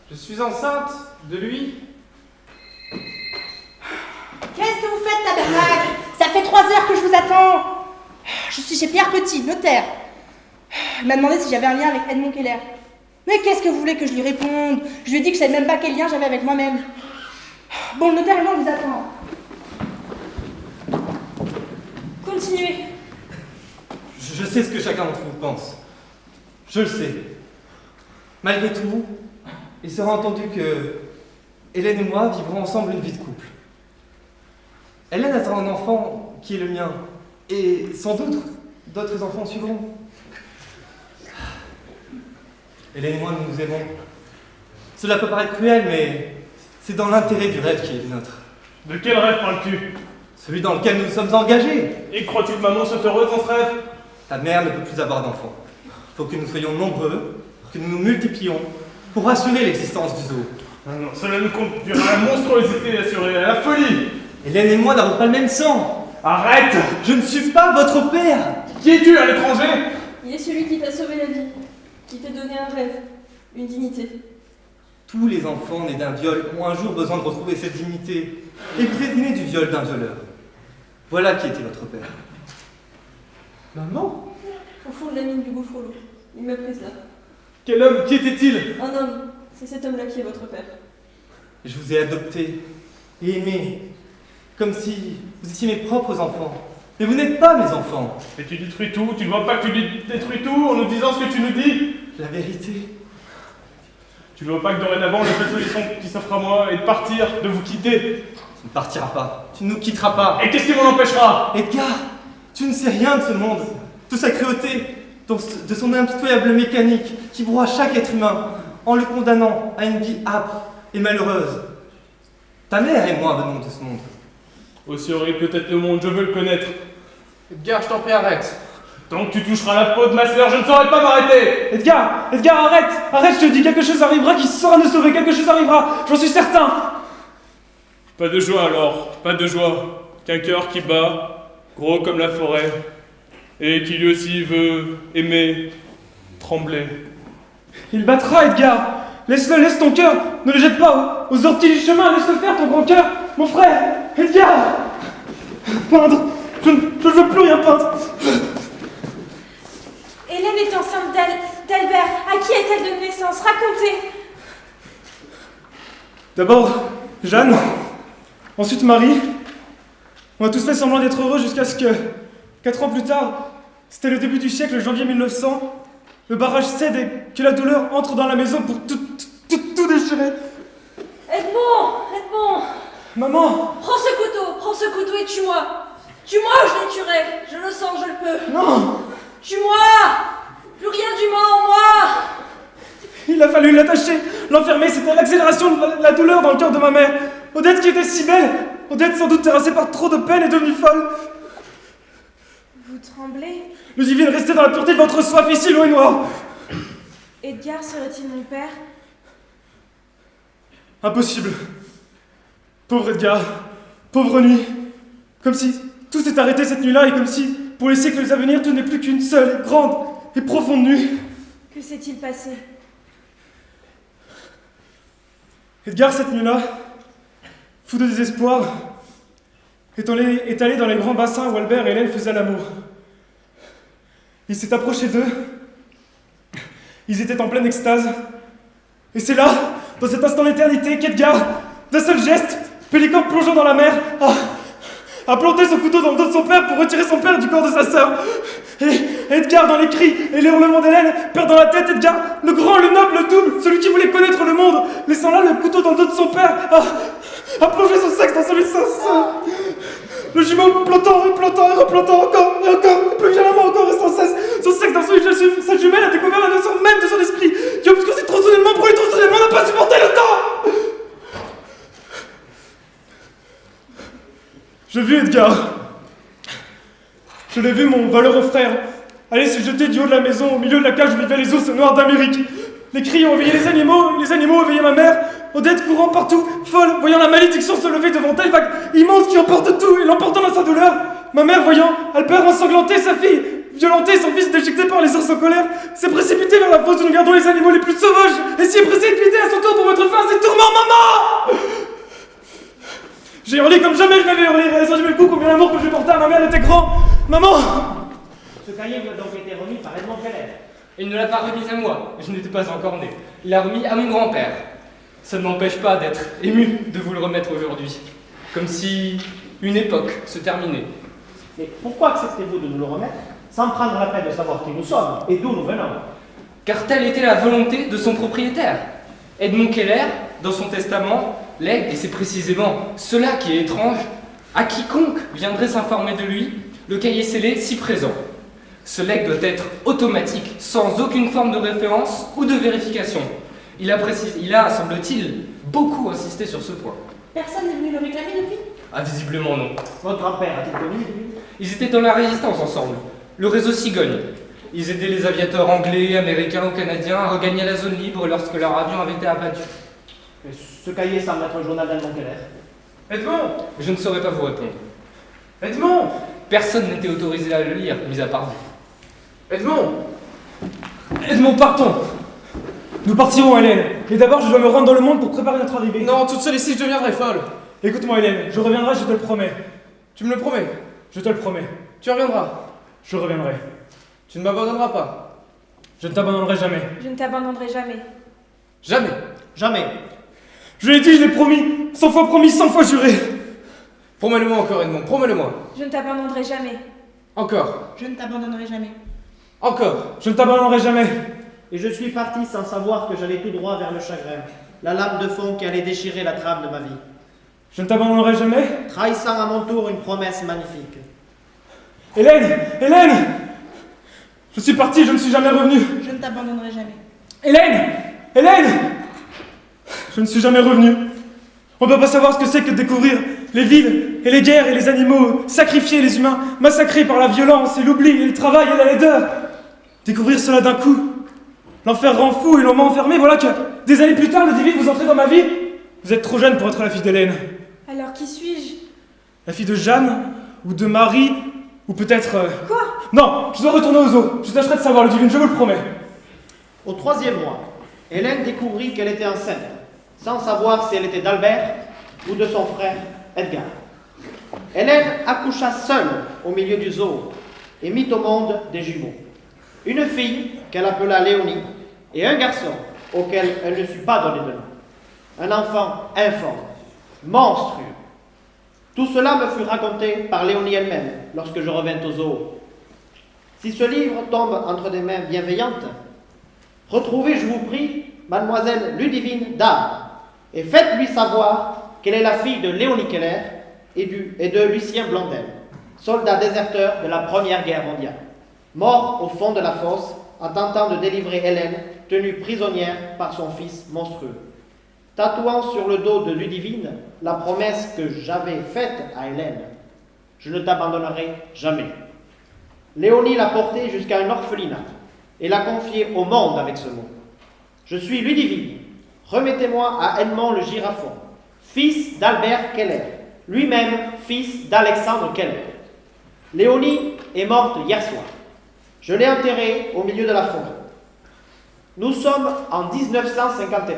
je suis enceinte de lui. Qu'est-ce que vous faites, tabernacle? Ça fait 3 heures que je vous attends. Je suis chez Pierre Petit, notaire. Il m'a demandé si j'avais un lien avec Edmond Keller. Mais qu'est-ce que vous voulez que je lui réponde? Je lui ai dit que je savais même pas quel lien j'avais avec moi-même. Bon, le notaire et moi, on vous attend. Continuez. Je sais ce que chacun d'entre vous pense. Je le sais. Malgré tout, il sera entendu que Hélène et moi vivrons ensemble une vie de couple. Hélène attend un enfant qui est le mien, et sans doute d'autres enfants suivront. Hélène et moi, nous nous aimons. Cela peut paraître cruel, mais c'est dans l'intérêt du rêve qui est le nôtre. De quel rêve parles-tu? Celui dans lequel nous sommes engagés. Et crois-tu que maman soit heureuse dans ce rêve? Ta mère ne peut plus avoir d'enfants. Il faut que nous soyons nombreux, que nous nous multiplions, pour assurer l'existence du zoo. Non, cela nous conduira à la monstruosité assurée, à la folie. Hélène et moi n'avons pas le même sang. Arrête! Je ne suis pas votre père. Qui es-tu à l'étranger? Il est celui qui t'a sauvé la vie, qui t'a donné un rêve, une dignité. Tous les enfants nés d'un viol ont un jour besoin de retrouver cette dignité. Et vous êtes né du viol d'un violeur. Voilà qui était votre père. Maman? Au fond de la mine du gouffre l'eau. Il m'a prise là. Quel homme? Qui était-il? Un homme. C'est cet homme-là qui est votre père. Je vous ai adopté et aimé, comme si vous étiez mes propres enfants. Mais vous n'êtes pas mes enfants. Et tu détruis tout, tu ne vois pas que tu détruis tout en nous disant ce que tu nous dis? La vérité. Tu ne vois pas que dorénavant, la seule solution qui s'offre à moi est de partir, de vous quitter? Tu ne partiras pas. Tu ne nous quitteras pas. Et qu'est-ce qui m'en empêchera? Edgar, tu ne sais rien de ce monde, de sa cruauté, de son impitoyable mécanique qui broie chaque être humain en le condamnant à une vie âpre et malheureuse. Ta mère et moi venons de ce monde. Aussi horrible peut-être le monde, je veux le connaître. Edgar, je t'en prie, arrête. Tant que tu toucheras la peau de ma sœur, je ne saurais pas m'arrêter. Edgar, arrête! Arrête, je te dis, quelque chose arrivera qui saura nous sauver, quelque chose arrivera, j'en suis certain! Pas de joie alors, pas de joie. Qu'un cœur qui bat, gros comme la forêt, et qui lui aussi veut aimer, trembler. Il battra, Edgar! Laisse-le, laisse ton cœur, ne le jette pas aux orties du chemin, laisse-le faire ton grand cœur, mon frère! Edgar! Peindre! Je ne veux plus rien peindre! Hélène est enceinte d'Albert. À qui est-elle de naissance? Racontez. D'abord, Jeanne, ensuite Marie. On a tous fait semblant d'être heureux jusqu'à ce que, 4 ans plus tard, c'était le début du siècle, janvier 1900, le barrage cède et que la douleur entre dans la maison pour tout déchirer. Edmond! Maman! Prends ce couteau et tue-moi! Tue-moi ou je les tuerai. Je le sens, je le peux. Non. Tue-moi. Plus rien d'humain en moi. Il a fallu l'attacher, l'enfermer, c'était l'accélération de la douleur dans le cœur de ma mère. Odette qui était si belle, Odette sans doute terrassée par trop de peine est devenue folle. Vous tremblez? Ludivine, restez dans la pureté de votre soif ici, l'eau est noire. Edgar serait-il mon père? Impossible. Pauvre Edgar, pauvre nuit. Comme si tout s'est arrêté cette nuit-là et comme si, pour les siècles à venir, tout n'est plus qu'une seule, grande et profonde nuit. Que s'est-il passé? Edgar, cette nuit-là, fou de désespoir, est allé dans les grands bassins où Albert et Hélène faisaient l'amour. Il s'est approché d'eux. Ils étaient en pleine extase. Et c'est là, dans cet instant d'éternité, qu'Edgar, d'un seul geste, pélican plongeant dans la mer, a planté son couteau dans le dos de son père pour retirer son père du corps de sa sœur. Et Edgar, dans les cris et les hurlements d'Hélène, perdant la tête, Edgar, le grand, le noble, le double, celui qui voulait connaître le monde, laissant là le couteau dans le dos de son père, a plongé son sexe dans celui de sa sœur. Le jumeau plantant et plantant et replantant encore et encore, et plus violemment encore et sans cesse, son sexe dans celui de sa jumelle a découvert la notion même de son esprit, qui obscurcit trop soudainement pour lui trop soudainement n'a pas supporté le temps. J'ai vu Edgar. Je l'ai vu, mon valeureux frère, aller se jeter du haut de la maison, au milieu de la cage où vivaient les ours noirs d'Amérique. Les cris ont éveillé les animaux ont éveillé ma mère. Odette courant partout, folle, voyant la malédiction se lever devant elle, vague immense qui emporte tout et l'emportant dans sa douleur. Ma mère, voyant Albert ensanglanter sa fille, violenter son fils déchiqueté par les ours en colère, s'est précipitée vers la fosse où nous gardons les animaux les plus sauvages et s'y est précipitée à son tour pour mettre fin à ses tourments. Maman! J'ai hurlé comme jamais je n'avais hurlé, réalisant du même coup combien l'amour que je portais à ma mère était grand. Maman! Ce cahier vous a donc été remis par Edmond Keller. Il ne l'a pas remis à moi, je n'étais pas encore né. Il l'a remis à mon grand-père. Ça ne m'empêche pas d'être ému de vous le remettre aujourd'hui. Comme si une époque se terminait. Mais pourquoi acceptez-vous de nous le remettre sans prendre la peine de savoir qui nous sommes et d'où nous venons? Car telle était la volonté de son propriétaire. Edmond Keller, dans son testament, lègue, et c'est précisément cela qui est étrange, à quiconque viendrait s'informer de lui, le cahier scellé si présent. Ce legs doit être automatique, sans aucune forme de référence ou de vérification. Il a, semble-t-il, beaucoup insisté sur ce point. Personne n'est venu le réclamer depuis? Ah, visiblement non. Votre grand-père a-t-il connu? Ils étaient dans la résistance ensemble, le réseau Cigogne. Ils aidaient les aviateurs anglais, américains ou canadiens à regagner la zone libre lorsque leur avion avait été abattu. Mais ce cahier semble être un journal d'Edmond Keller. Edmond! Je ne saurais pas vous répondre. Edmond! Personne n'était autorisé à le lire, mis à part vous. Edmond! Edmond, partons! Nous partirons, Hélène. Mais d'abord, je dois me rendre dans le monde pour préparer notre arrivée. Non, toute seule ici, je deviendrai folle. Écoute-moi, Hélène, je reviendrai, je te le promets. Tu me le promets? Je te le promets. Tu reviendras? Je reviendrai. Tu ne m'abandonneras pas? Je ne t'abandonnerai jamais. Je ne t'abandonnerai jamais. Jamais. Jamais. Je l'ai dit, je l'ai promis. 100 fois promis, 100 fois juré. Promets-le-moi encore, Edmond, promets-le-moi. Je ne t'abandonnerai jamais. Encore. Je ne t'abandonnerai jamais. Encore. Je ne t'abandonnerai jamais. Et je suis parti sans savoir que j'allais tout droit vers le chagrin, la lame de fond qui allait déchirer la trame de ma vie. Je ne t'abandonnerai jamais. Trahissant à mon tour une promesse magnifique. Hélène! Hélène! Je suis parti, je ne suis jamais revenu. Je ne t'abandonnerai jamais. Hélène! Hélène! Je ne suis jamais revenu. On ne peut pas savoir ce que c'est que de découvrir les villes et les guerres et les animaux, sacrifier les humains, massacrés par la violence et l'oubli et le travail et la laideur. Découvrir cela d'un coup. L'enfer rend fou et l'on m'a enfermé, voilà que des années plus tard, le divin vous entrez dans ma vie. Vous êtes trop jeune pour être la fille d'Hélène. Alors qui suis-je? La fille de Jeanne, ou de Marie, ou peut-être... Quoi? Non, je dois retourner aux eaux. Je tâcherai de savoir, le divin, je vous le promets. Au 3e mois, Hélène découvrit qu'elle était enceinte, sans savoir si elle était d'Albert ou de son frère Edgar. Hélène accoucha seule au milieu du zoo et mit au monde des jumeaux. Une fille qu'elle appela Léonie et un garçon auquel elle ne sut pas donner de nom. Un enfant informe, monstrueux. Tout cela me fut raconté par Léonie elle-même lorsque je revins au zoo. Si ce livre tombe entre des mains bienveillantes, retrouvez, je vous prie, mademoiselle Ludivine Dard et faites-lui savoir qu'elle est la fille de Léonie Keller et de Lucien Blondel. soldat déserteur de la Première Guerre mondiale, mort au fond de la fosse en tentant de délivrer Hélène, tenue prisonnière par son fils monstrueux. Tatouant sur le dos de Ludivine la promesse que j'avais faite à Hélène. Je ne t'abandonnerai jamais. Léonie l'a porté jusqu'à un orphelinat et l'a confié au monde avec ce mot. Je suis Ludivine. Remettez-moi à Edmond le Girafon, fils d'Albert Keller, lui-même fils d'Alexandre Keller. Léonie est morte hier soir. Je l'ai enterrée au milieu de la forêt. Nous sommes en 1951.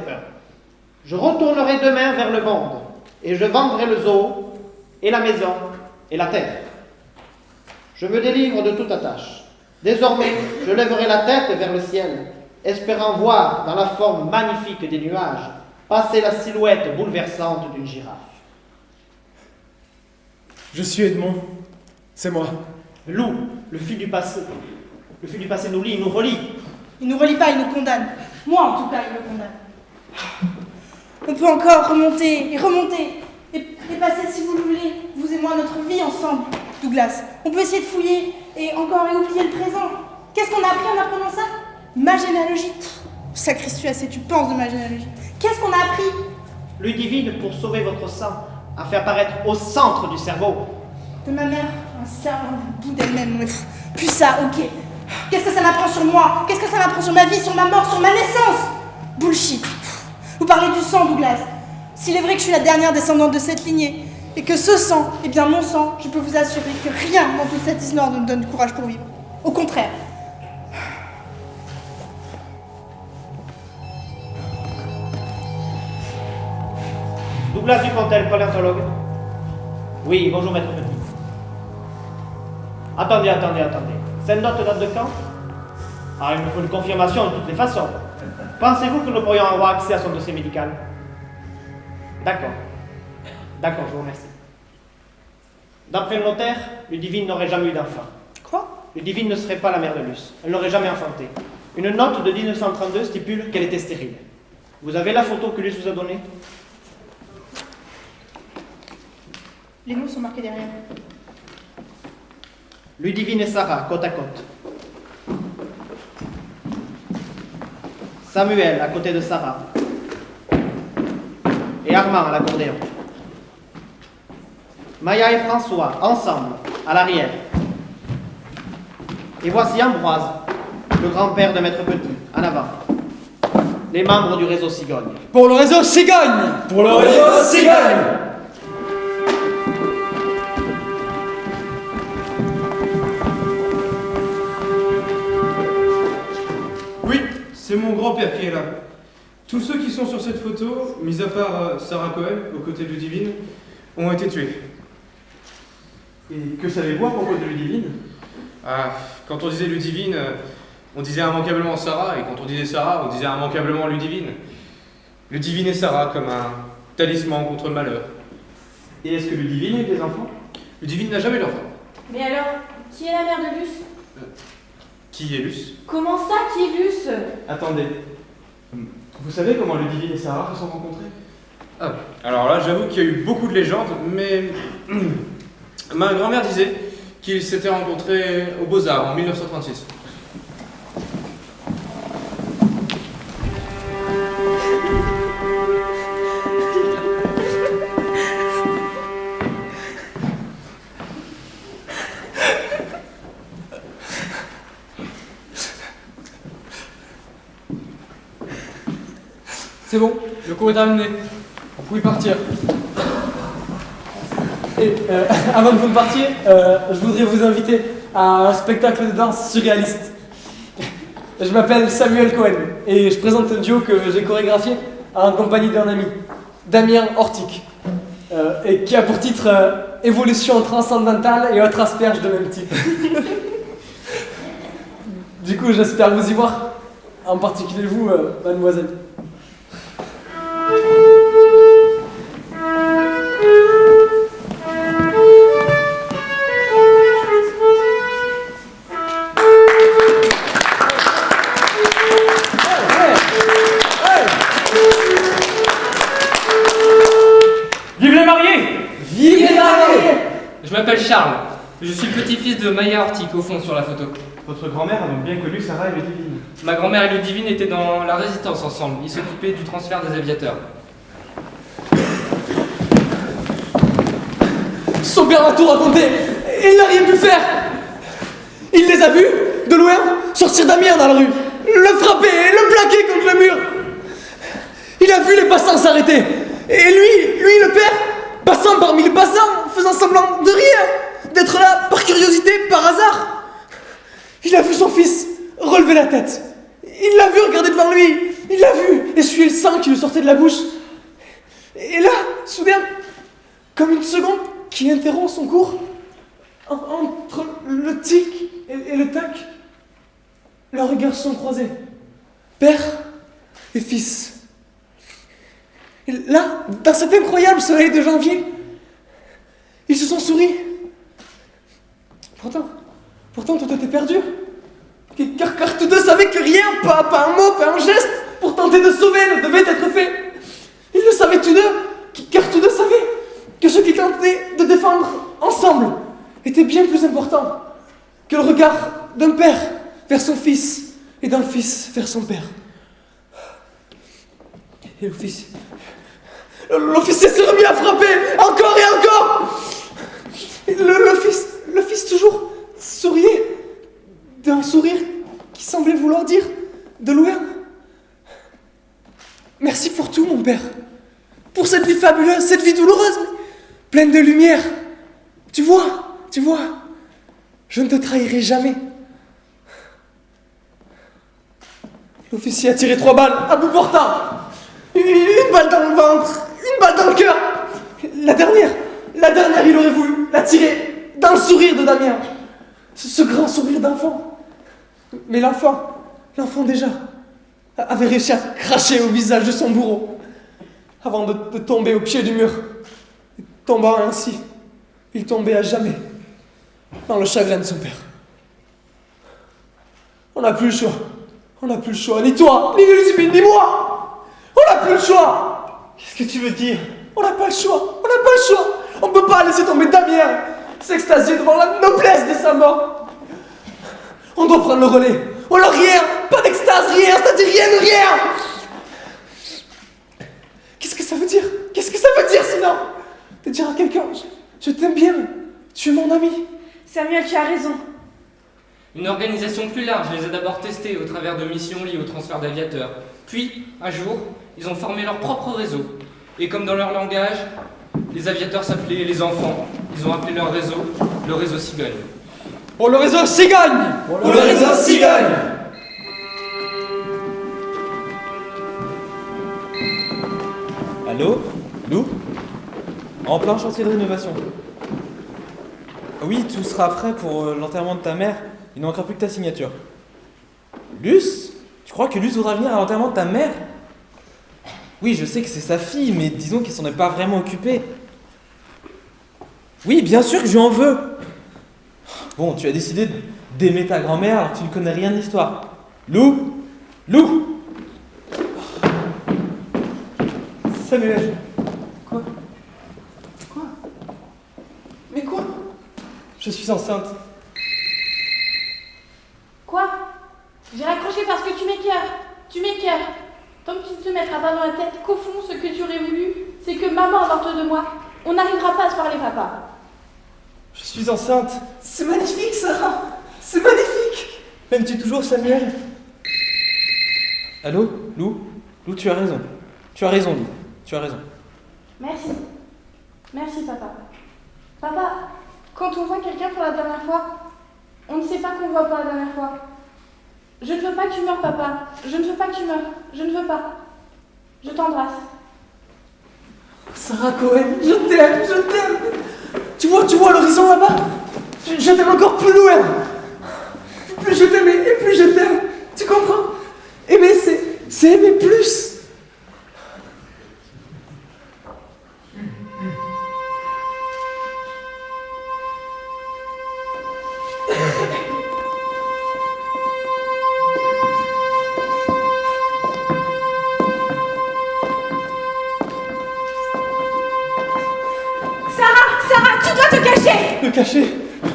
Je retournerai demain vers le monde et je vendrai le zoo et la maison et la terre. Je me délivre de toute attache. Désormais, je lèverai la tête vers le ciel, espérant voir dans la forme magnifique des nuages passer la silhouette bouleversante d'une girafe. Je suis Edmond. C'est moi. Loup, le fil du passé. Le fil du passé nous lie, il nous relie. Il nous relie pas, il nous condamne. Moi, en tout cas, il me condamne. On peut encore remonter et remonter et passer, si vous le voulez, vous et moi, notre vie ensemble, Douglas. On peut essayer de fouiller et encore et oublier le présent. Qu'est-ce qu'on a appris en apprenant ça? Ma généalogie. Sacristu, assez tu penses de ma généalogie. Qu'est-ce qu'on a appris? Ludivine, pour sauver votre sang, a fait apparaître au centre du cerveau. De ma mère, un cerveau, un bout d'elle-même. Mais plus ça, ok. Qu'est-ce que ça m'apprend sur moi? Qu'est-ce que ça m'apprend sur ma vie, sur ma mort, sur ma naissance? Bullshit. Vous parlez du sang, Douglas. S'il est vrai que je suis la dernière descendante de cette lignée, et que ce sang est bien mon sang, je peux vous assurer que rien dans toute cette histoire ne me donne du courage pour vivre. Au contraire. Douglas Dupontel, paléontologue. Oui, bonjour maître Petit. Attendez. Cette note date de quand? Ah, il me faut une confirmation de toutes les façons. Pensez-vous que nous pourrions avoir accès à son dossier médical? D'accord, je vous remercie. D'après le notaire, Ludivine n'aurait jamais eu d'enfant. Quoi? Ludivine ne serait pas la mère de Luce. Elle n'aurait jamais enfanté. Une note de 1932 stipule qu'elle était stérile. Vous avez la photo que Luce vous a donnée? Les mots sont marqués derrière. Ludivine et Sarah, côte à côte. Samuel à côté de Sarah. Et Armand à l'accordéon. Maya et François, ensemble, à l'arrière. Et voici Ambroise, le grand-père de Maître Petit, en avant. Les membres du réseau Cigogne. Pour le réseau Cigogne! Pour le réseau Cigogne! Oui, c'est mon grand-père qui est là. Tous ceux qui sont sur cette photo, mis à part Sarah Cohen, aux côtés de Ludivine, ont été tués. Et que savez-vous à propos de Ludivine? Ah, quand on disait Ludivine, on disait immanquablement Sarah, et quand on disait Sarah, on disait immanquablement Ludivine. Ludivine et Sarah comme un talisman contre le malheur. Et est-ce que Ludivine a eu des enfants? Ludivine n'a jamais d'enfant. Mais alors, qui est la mère de Luce? Qui est Luce? Comment ça, qui est Luce? Attendez. Vous savez comment Ludivine et Sarah se sont rencontrés? Ah, alors là, j'avoue qu'il y a eu beaucoup de légendes, mais ma grand-mère disait qu'ils s'étaient rencontrés aux Beaux-Arts en 1936. C'est bon, le cours est terminé. Vous pouvez partir. Et avant que vous ne partiez, je voudrais vous inviter à un spectacle de danse surréaliste. Je m'appelle Samuel Cohen et je présente un duo que j'ai chorégraphié en compagnie d'un ami, Damien Hortic, et qui a pour titre Évolution transcendantale et autres asperges de même type. Du coup, j'espère vous y voir, en particulier vous, mademoiselle. Vive les mariés! Vive les mariés! Je m'appelle Charles. Je suis le petit-fils de Maya Hortic, au fond, sur la photo. Votre grand-mère a donc bien connu Sarah et Ludivine. Ma grand-mère et Ludivine étaient dans la résistance ensemble. Ils s'occupaient du transfert des aviateurs. Son père m'a tout raconté, et il n'a rien pu faire. Il les a vus, de loin, sortir Damien dans la rue, le frapper et le plaquer contre le mur. Il a vu les passants s'arrêter, et lui, le père, passant parmi les passants, faisant semblant de rien, d'être là par curiosité, par hasard. Il a vu son fils relever la tête. Il l'a vu regarder devant lui. Il l'a vu essuyer le sang qui lui sortait de la bouche. Et là, soudain, comme une seconde qui interrompt son cours, entre le tic et le tac, leurs regards sont croisés. Père et fils. Et là, dans cet incroyable soleil de janvier, ils se sont souris. Pourtant, tout était perdu. Car tous deux savaient que rien, pas un mot, pas un geste, pour tenter de sauver ne devait être fait. Ils le savaient tous deux, car tous deux savaient que ce qu'ils tentaient de défendre ensemble était bien plus important que le regard d'un père vers son fils et d'un fils vers son père. Et l'officier s'est remis à frapper, encore et encore. Le fils toujours souriait, d'un sourire qui semblait vouloir dire de loin: merci pour tout, mon père, pour cette vie fabuleuse, cette vie douloureuse, mais pleine de lumière. Tu vois, je ne te trahirai jamais. L'officier a tiré 3 balles à bout portant. Une balle dans le ventre, une balle dans le cœur. La dernière, il aurait voulu la tirer dans le sourire de Damien. Ce grand sourire d'enfant. Mais l'enfant déjà, avait réussi à cracher au visage de son bourreau, avant de tomber au pied du mur. Et tombant ainsi, il tombait à jamais dans le chagrin de son père. On n'a plus le choix, ni toi, ni Ludivine, ni moi. On n'a plus le choix. Qu'est-ce que tu veux dire? On n'a pas le choix. On ne peut pas laisser tomber Damien, s'extasier devant la noblesse de sa mort. On doit prendre le relais. Oh là, rien, pas d'extase, rien, c'est-à-dire rien de rien. Qu'est-ce que ça veut dire sinon? De dire à quelqu'un, je t'aime bien, tu es mon ami. Samuel, tu as raison. Une organisation plus large les a d'abord testés au travers de missions liées au transfert d'aviateurs. Puis, un jour, ils ont formé leur propre réseau. Et comme dans leur langage, les aviateurs s'appelaient les enfants. Ils ont appelé leur réseau le réseau Cigogne. Pour le réseau Cigogne! Pour le réseau Cigogne! Allô? Lou? En plein chantier de rénovation. Oui, tout sera prêt pour l'enterrement de ta mère. Il ne manquera plus que ta signature. Luce? Tu crois que Luce voudra venir à l'enterrement de ta mère? Oui, je sais que c'est sa fille, mais disons qu'il s'en est pas vraiment occupé. Oui, bien sûr que je lui en veux. Bon, tu as décidé d'aimer ta grand-mère alors que tu ne connais rien de l'histoire. Lou? Samuel. Quoi? Mais quoi? Je suis enceinte. Quoi? J'ai raccroché parce que tu m'écœures. Tant que tu ne te mettras pas dans la tête qu'au fond, ce que tu aurais voulu, c'est que maman avorte de moi. On n'arrivera pas à se parler, papa. Je suis enceinte. C'est magnifique, Sarah. C'est magnifique. M'aimes-tu toujours, Samuel? Allô? Lou, tu as raison. Lou. Tu as raison. Merci, papa. Papa, quand on voit quelqu'un pour la dernière fois, on ne sait pas qu'on ne voit pas la dernière fois. Je ne veux pas que tu meurs, papa. Je ne veux pas que tu meurs. Je ne veux pas. Je t'embrasse. Sarah Cohen, je t'aime. Tu vois l'horizon là-bas? Je t'aime encore plus loin. Plus je t'aime et plus je t'aime. Tu comprends? Aimer, c'est aimer plus. Sarah, tu dois te cacher. Me cacher?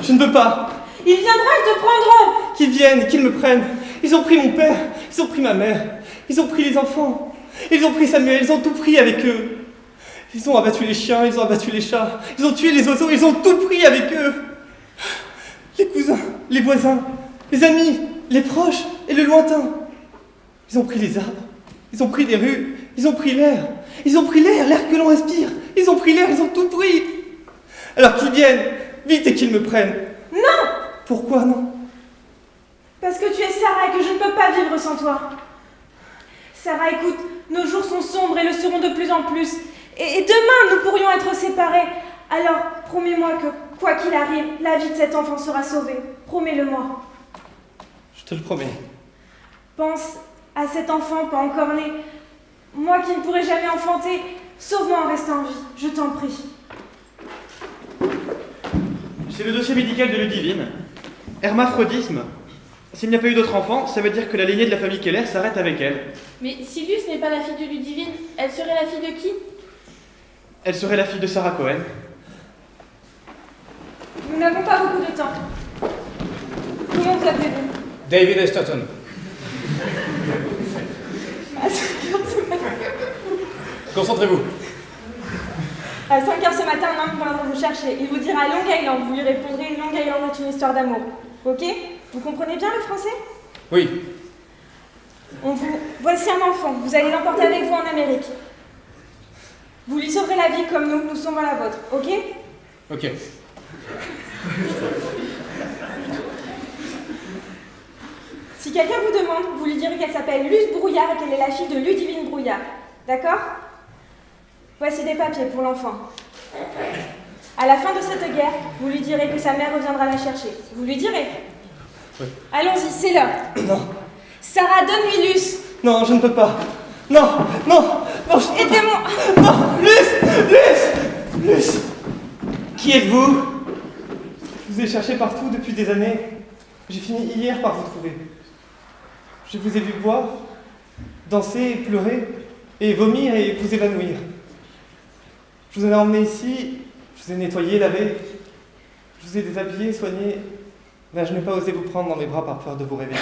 Je ne peux pas. Ils viendront, ils te prendront. Qu'ils viennent, qu'ils me prennent. Ils ont pris mon père, ils ont pris ma mère, ils ont pris les enfants, ils ont pris Samuel, ils ont tout pris avec eux. Ils ont abattu les chiens, ils ont abattu les chats, ils ont tué les oiseaux, ils ont tout pris avec eux. Les cousins, les voisins, les amis, les proches et le lointain. Ils ont pris les arbres, ils ont pris les rues, ils ont pris l'air. Ils ont pris l'air que l'on respire. Ils ont pris l'air, ils ont tout pris. Alors qu'ils viennent, vite et qu'ils me prennent. Non! Pourquoi non? Parce que tu es Sarah et que je ne peux pas vivre sans toi. Sarah, écoute, nos jours sont sombres et le seront de plus en plus. Et demain, nous pourrions être séparés. Alors, promets-moi que, quoi qu'il arrive, la vie de cet enfant sera sauvée. Promets-le-moi. Je te le promets. Pense à cet enfant pas encore né. Moi qui ne pourrai jamais enfanter, sauve-moi en restant en vie. Je t'en prie. C'est le dossier médical de Ludivine. Hermaphrodisme. S'il n'y a pas eu d'autres enfants, ça veut dire que la lignée de la famille Keller s'arrête avec elle. Mais si Luce n'est pas la fille de Ludivine, elle serait la fille de qui? Elle serait la fille de Sarah Cohen. Nous n'avons pas beaucoup de temps. Comment vous appelez-vous? David Esterton. Concentrez-vous. À 5h ce matin, un homme viendra vous chercher. Il vous dira Long Island. Vous lui répondrez Long Island est une histoire d'amour. Ok? Vous comprenez bien le français? Oui. Voici un enfant. Vous allez l'emporter avec vous en Amérique. Vous lui sauverez la vie comme nous sauvons la vôtre. Ok? Ok. Si quelqu'un vous demande, vous lui direz qu'elle s'appelle Luce Brouillard et qu'elle est la fille de Ludivine Brouillard. D'accord? Voici des papiers pour l'enfant. À la fin de cette guerre, vous lui direz que sa mère reviendra la chercher. Vous lui direz? Oui. Allons-y, c'est l'heure. Non. Sarah, donne-lui Luce. Non, je ne peux pas. Non, non, non, je ne peux Aidez-moi. pas. Non, Luce. Qui êtes-vous? Je vous ai cherché partout depuis des années. J'ai fini hier par vous trouver. Je vous ai vu boire, danser, pleurer, et vomir et vous évanouir. Je vous ai emmené ici, je vous ai nettoyé, lavé, je vous ai déshabillé, soigné, mais je n'ai pas osé vous prendre dans mes bras par peur de vous réveiller.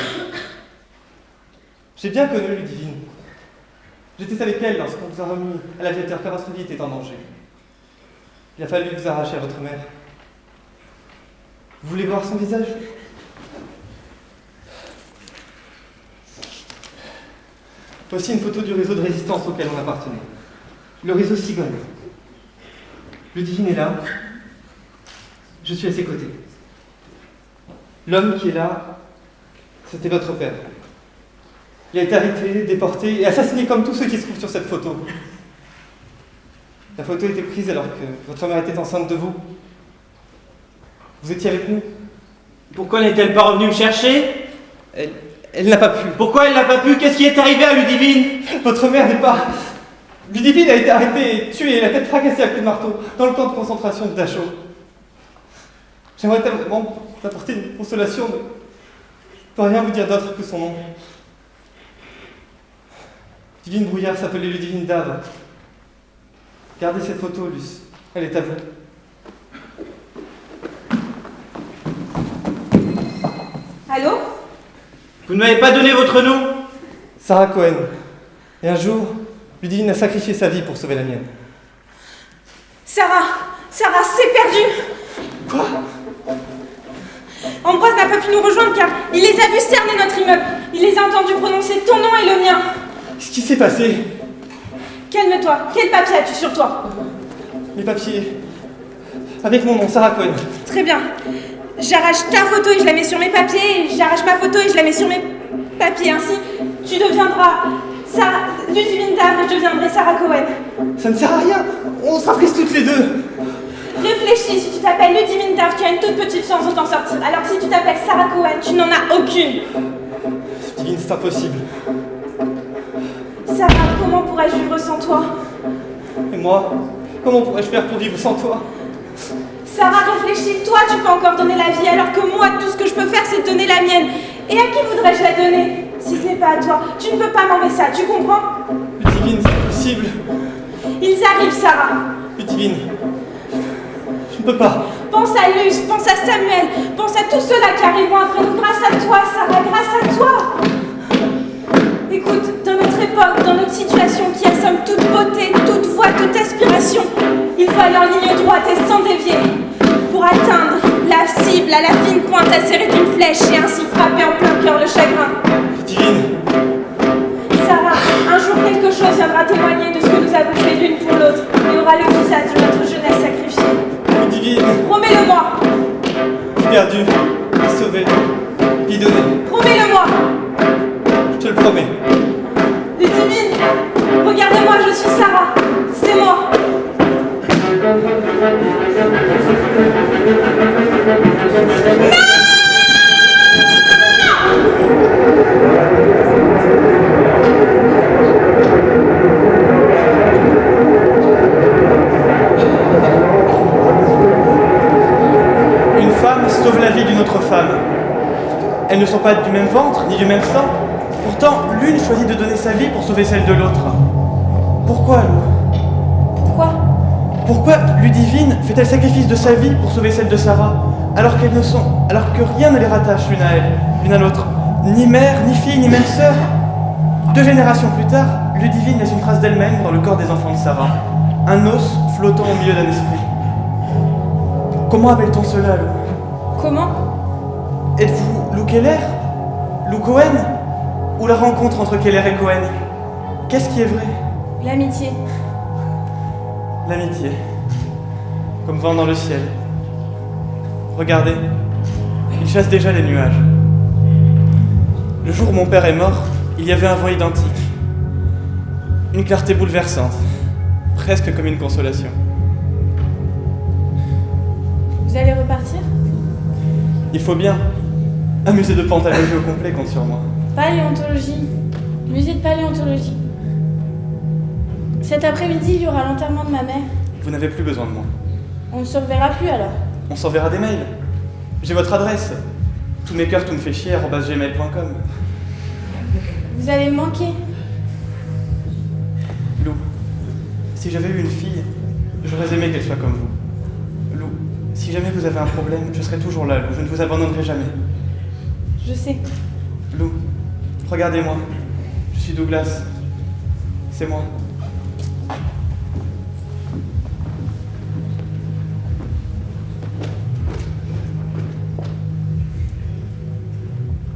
J'ai bien connu Ludivine. J'étais avec elle lorsqu'on vous a remis à l'aviateur car votre vie était en danger. Il a fallu vous arracher à votre mère. Vous voulez voir son visage? Voici une photo du réseau de résistance auquel on appartenait. Le réseau Cigogne. Ludivine est là. Je suis à ses côtés. L'homme qui est là, c'était votre père. Il a été arrêté, déporté et assassiné comme tous ceux qui se trouvent sur cette photo. La photo a été prise alors que votre mère était enceinte de vous. Vous étiez avec nous. Pourquoi n'est-elle pas revenue me chercher? Elle n'a pas pu. Pourquoi elle n'a pas pu? Qu'est-ce qui est arrivé à Ludivine? Votre mère n'est pas... Ludivine a été arrêtée et tuée, la tête fracassée à coups de marteau, dans le camp de concentration de Dachau. J'aimerais tellement t'apporter une consolation, mais je ne peux rien vous dire d'autre que son nom. Ludivine Brouillard s'appelait Ludivine Dave. Gardez cette photo, Luce. Elle est à vous. Allô? Vous ne m'avez pas donné votre nom? Sarah Cohen. Et un jour, Ludivine a sacrifié sa vie pour sauver la mienne. Sarah, c'est perdu. Quoi? Ambroise n'a pas pu nous rejoindre car il les a vus cerner notre immeuble. Il les a entendus prononcer ton nom et le mien. Qu'est-ce qui s'est passé? Calme-toi. Quel papier as-tu sur toi? Les papiers. Avec mon nom, Sarah Cohen. Très bien. J'arrache ta photo et je la mets sur mes papiers. Et j'arrache ma photo et je la mets sur mes papiers. Ainsi, tu deviendras Ludivine Dave et je deviendrai Sarah Cohen. Ça ne sert à rien. On sera prises toutes les deux. Réfléchis, si tu t'appelles Ludivine Dave, tu as une toute petite chance de t'en sortir. Alors que si tu t'appelles Sarah Cohen, tu n'en as aucune. Ludivine, c'est impossible. Sarah, comment pourrais-je vivre sans toi? Et moi, comment pourrais-je faire pour vivre sans toi? Sarah, réfléchis, toi tu peux encore donner la vie, alors que moi, tout ce que je peux faire, c'est donner la mienne. Et à qui voudrais-je la donner? Si ce n'est pas à toi, tu ne peux pas m'enlever ça, tu comprends? Ludivine, c'est possible. Ils arrivent, Sarah. Ludivine, je ne peux pas. Pense à Luce, pense à Samuel, pense à tous ceux-là qui arriveront après nous grâce à toi, Sarah, grâce à toi. Écoute, dans notre époque, dans notre situation qui assomme toute beauté, toute voix, toute aspiration, il faut aller en ligne droite et sans dévier pour atteindre la cible à la fine pointe acérée d'une flèche et ainsi frapper en plein cœur le chagrin. Divine, Sarah, un jour quelque chose viendra témoigner de ce que nous avons fait l'une pour l'autre et aura le visage de notre jeunesse sacrifiée. divine, Promets-le-moi. perdu, sauvé, bidonné. Promets-le-moi. Je te le promets. Ludivine, regarde-moi, je suis Sarah. C'est moi. Une femme sauve la vie d'une autre femme. Elles ne sont pas du même ventre, ni du même sang. Pourtant, l'une choisit de donner sa vie pour sauver celle de l'autre. Pourquoi, Lou? Pourquoi Ludivine fait-elle sacrifice de sa vie pour sauver celle de Sarah, alors que rien ne les rattache l'une à elle, l'une à l'autre, ni mère, ni fille, ni même sœur? 2 générations plus tard, Ludivine laisse une trace d'elle-même dans le corps des enfants de Sarah, un os flottant au milieu d'un esprit. Comment appelle-t-on cela, Lou? Comment? Êtes-vous Lou Keller? Lou Cohen? Ou la rencontre entre Keller et Cohen? Qu'est-ce qui est vrai? L'amitié. L'amitié. Comme vent dans le ciel. Regardez, il chasse déjà les nuages. Le jour où mon père est mort, il y avait un vent identique. Une clarté bouleversante, presque comme une consolation. Vous allez repartir? Il faut bien. Un musée de paléontologie au complet compte sur moi. Paléontologie. Musée de paléontologie. Cet après-midi, il y aura l'enterrement de ma mère. Vous n'avez plus besoin de moi. On ne se reverra plus alors. On s'enverra des mails. J'ai votre adresse. Tous mes cœurs, tout me fait chier, @gmail.com. Vous allez me manquer. Lou, si j'avais eu une fille, j'aurais aimé qu'elle soit comme vous. Lou, si jamais vous avez un problème, je serai toujours là, Lou. Je ne vous abandonnerai jamais. Je sais. Lou, regardez-moi. Je suis Douglas. C'est moi.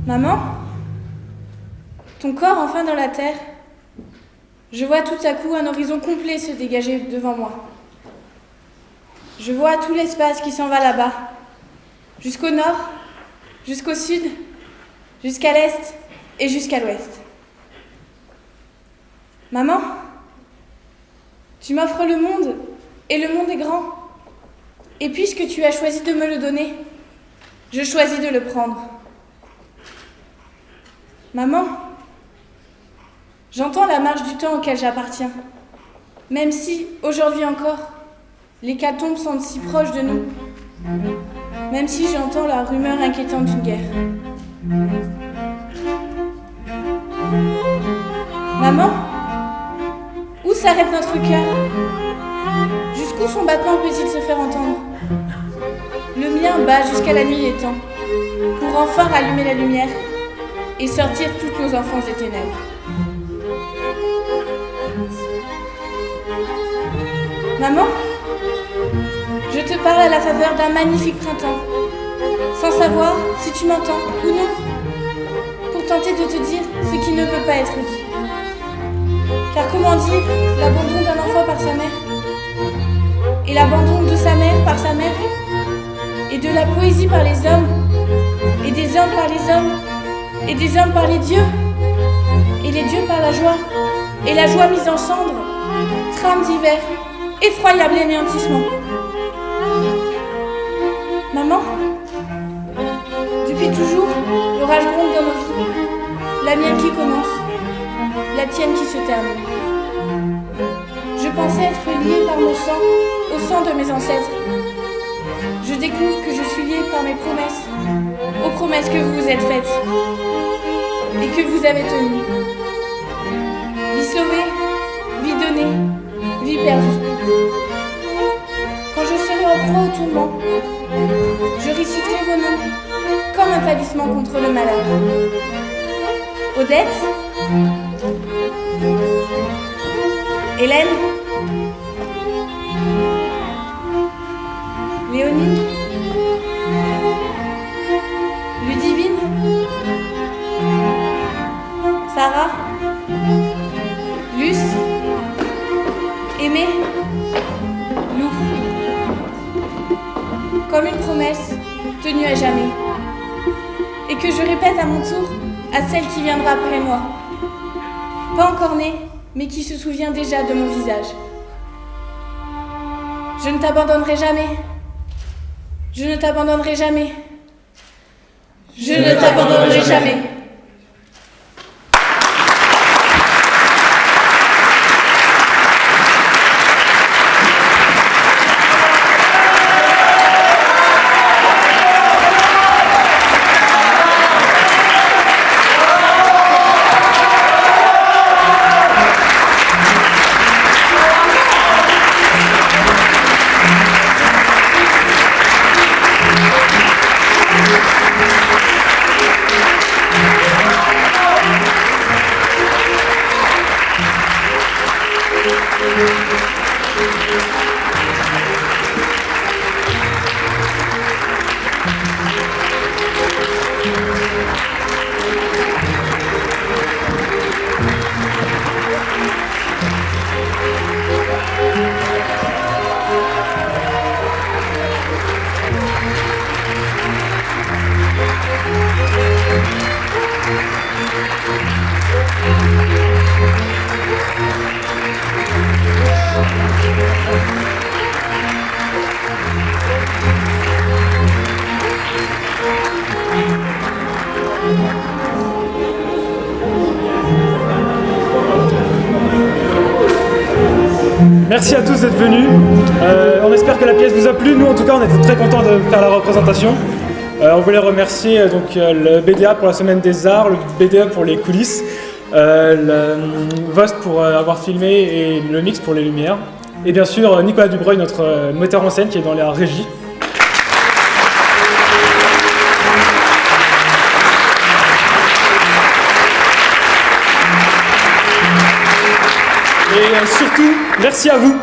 Maman? Ton corps enfin dans la terre. Je vois tout à coup un horizon complet se dégager devant moi. Je vois tout l'espace qui s'en va là-bas. Jusqu'au nord, jusqu'au sud, jusqu'à l'est et jusqu'à l'ouest. Maman, tu m'offres le monde et le monde est grand. Et puisque tu as choisi de me le donner, je choisis de le prendre. Maman, j'entends la marche du temps auquel j'appartiens, même si, aujourd'hui encore, l'hécatombe semble si proche de nous, même si j'entends la rumeur inquiétante d'une guerre. Maman, où s'arrête notre cœur? Jusqu'où son battement peut-il se faire entendre? Le mien bat jusqu'à la nuit des temps, pour enfin rallumer la lumière et sortir toutes nos enfants des ténèbres. Maman, je te parle à la faveur d'un magnifique printemps, sans savoir si tu m'entends ou non, pour tenter de te dire ce qui ne peut pas être dit. Car comment dire l'abandon d'un enfant par sa mère, et l'abandon de sa mère par sa mère, et de la poésie par les hommes, et des hommes par les hommes, et des hommes par les dieux, et les dieux par la joie, et la joie mise en cendres, trame d'hiver, effroyable anéantissement. Maman, depuis toujours, l'orage gronde dans nos vies, la mienne qui commence, la tienne qui se termine. Je pensais être liée par mon sang au sang de mes ancêtres. Je découvre que je suis liée par mes promesses, aux promesses que vous vous êtes faites et que vous avez tenues. Vie sauvée, vie donnée, vie perdue. Quand je serai en proie au tourment, un talisman contre le malheur. Odette, Hélène, Léonie, Ludivine, Sarah, Luce, Aimé, Lou. Comme une promesse tenue à jamais. Et que je répète à mon tour à celle qui viendra après moi. Pas encore née, mais qui se souvient déjà de mon visage. Je ne t'abandonnerai jamais. Je ne t'abandonnerai jamais. Je ne t'abandonnerai jamais. Merci à tous d'être venus. On espère que la pièce vous a plu. Nous, en tout cas, on était très contents de faire la représentation. On voulait remercier le BDA pour la Semaine des Arts, le BDA pour les coulisses, le Vost pour avoir filmé et le Mix pour les lumières. Et bien sûr, Nicolas Dubreuil, notre metteur en scène qui est dans la régie. Et surtout, merci à vous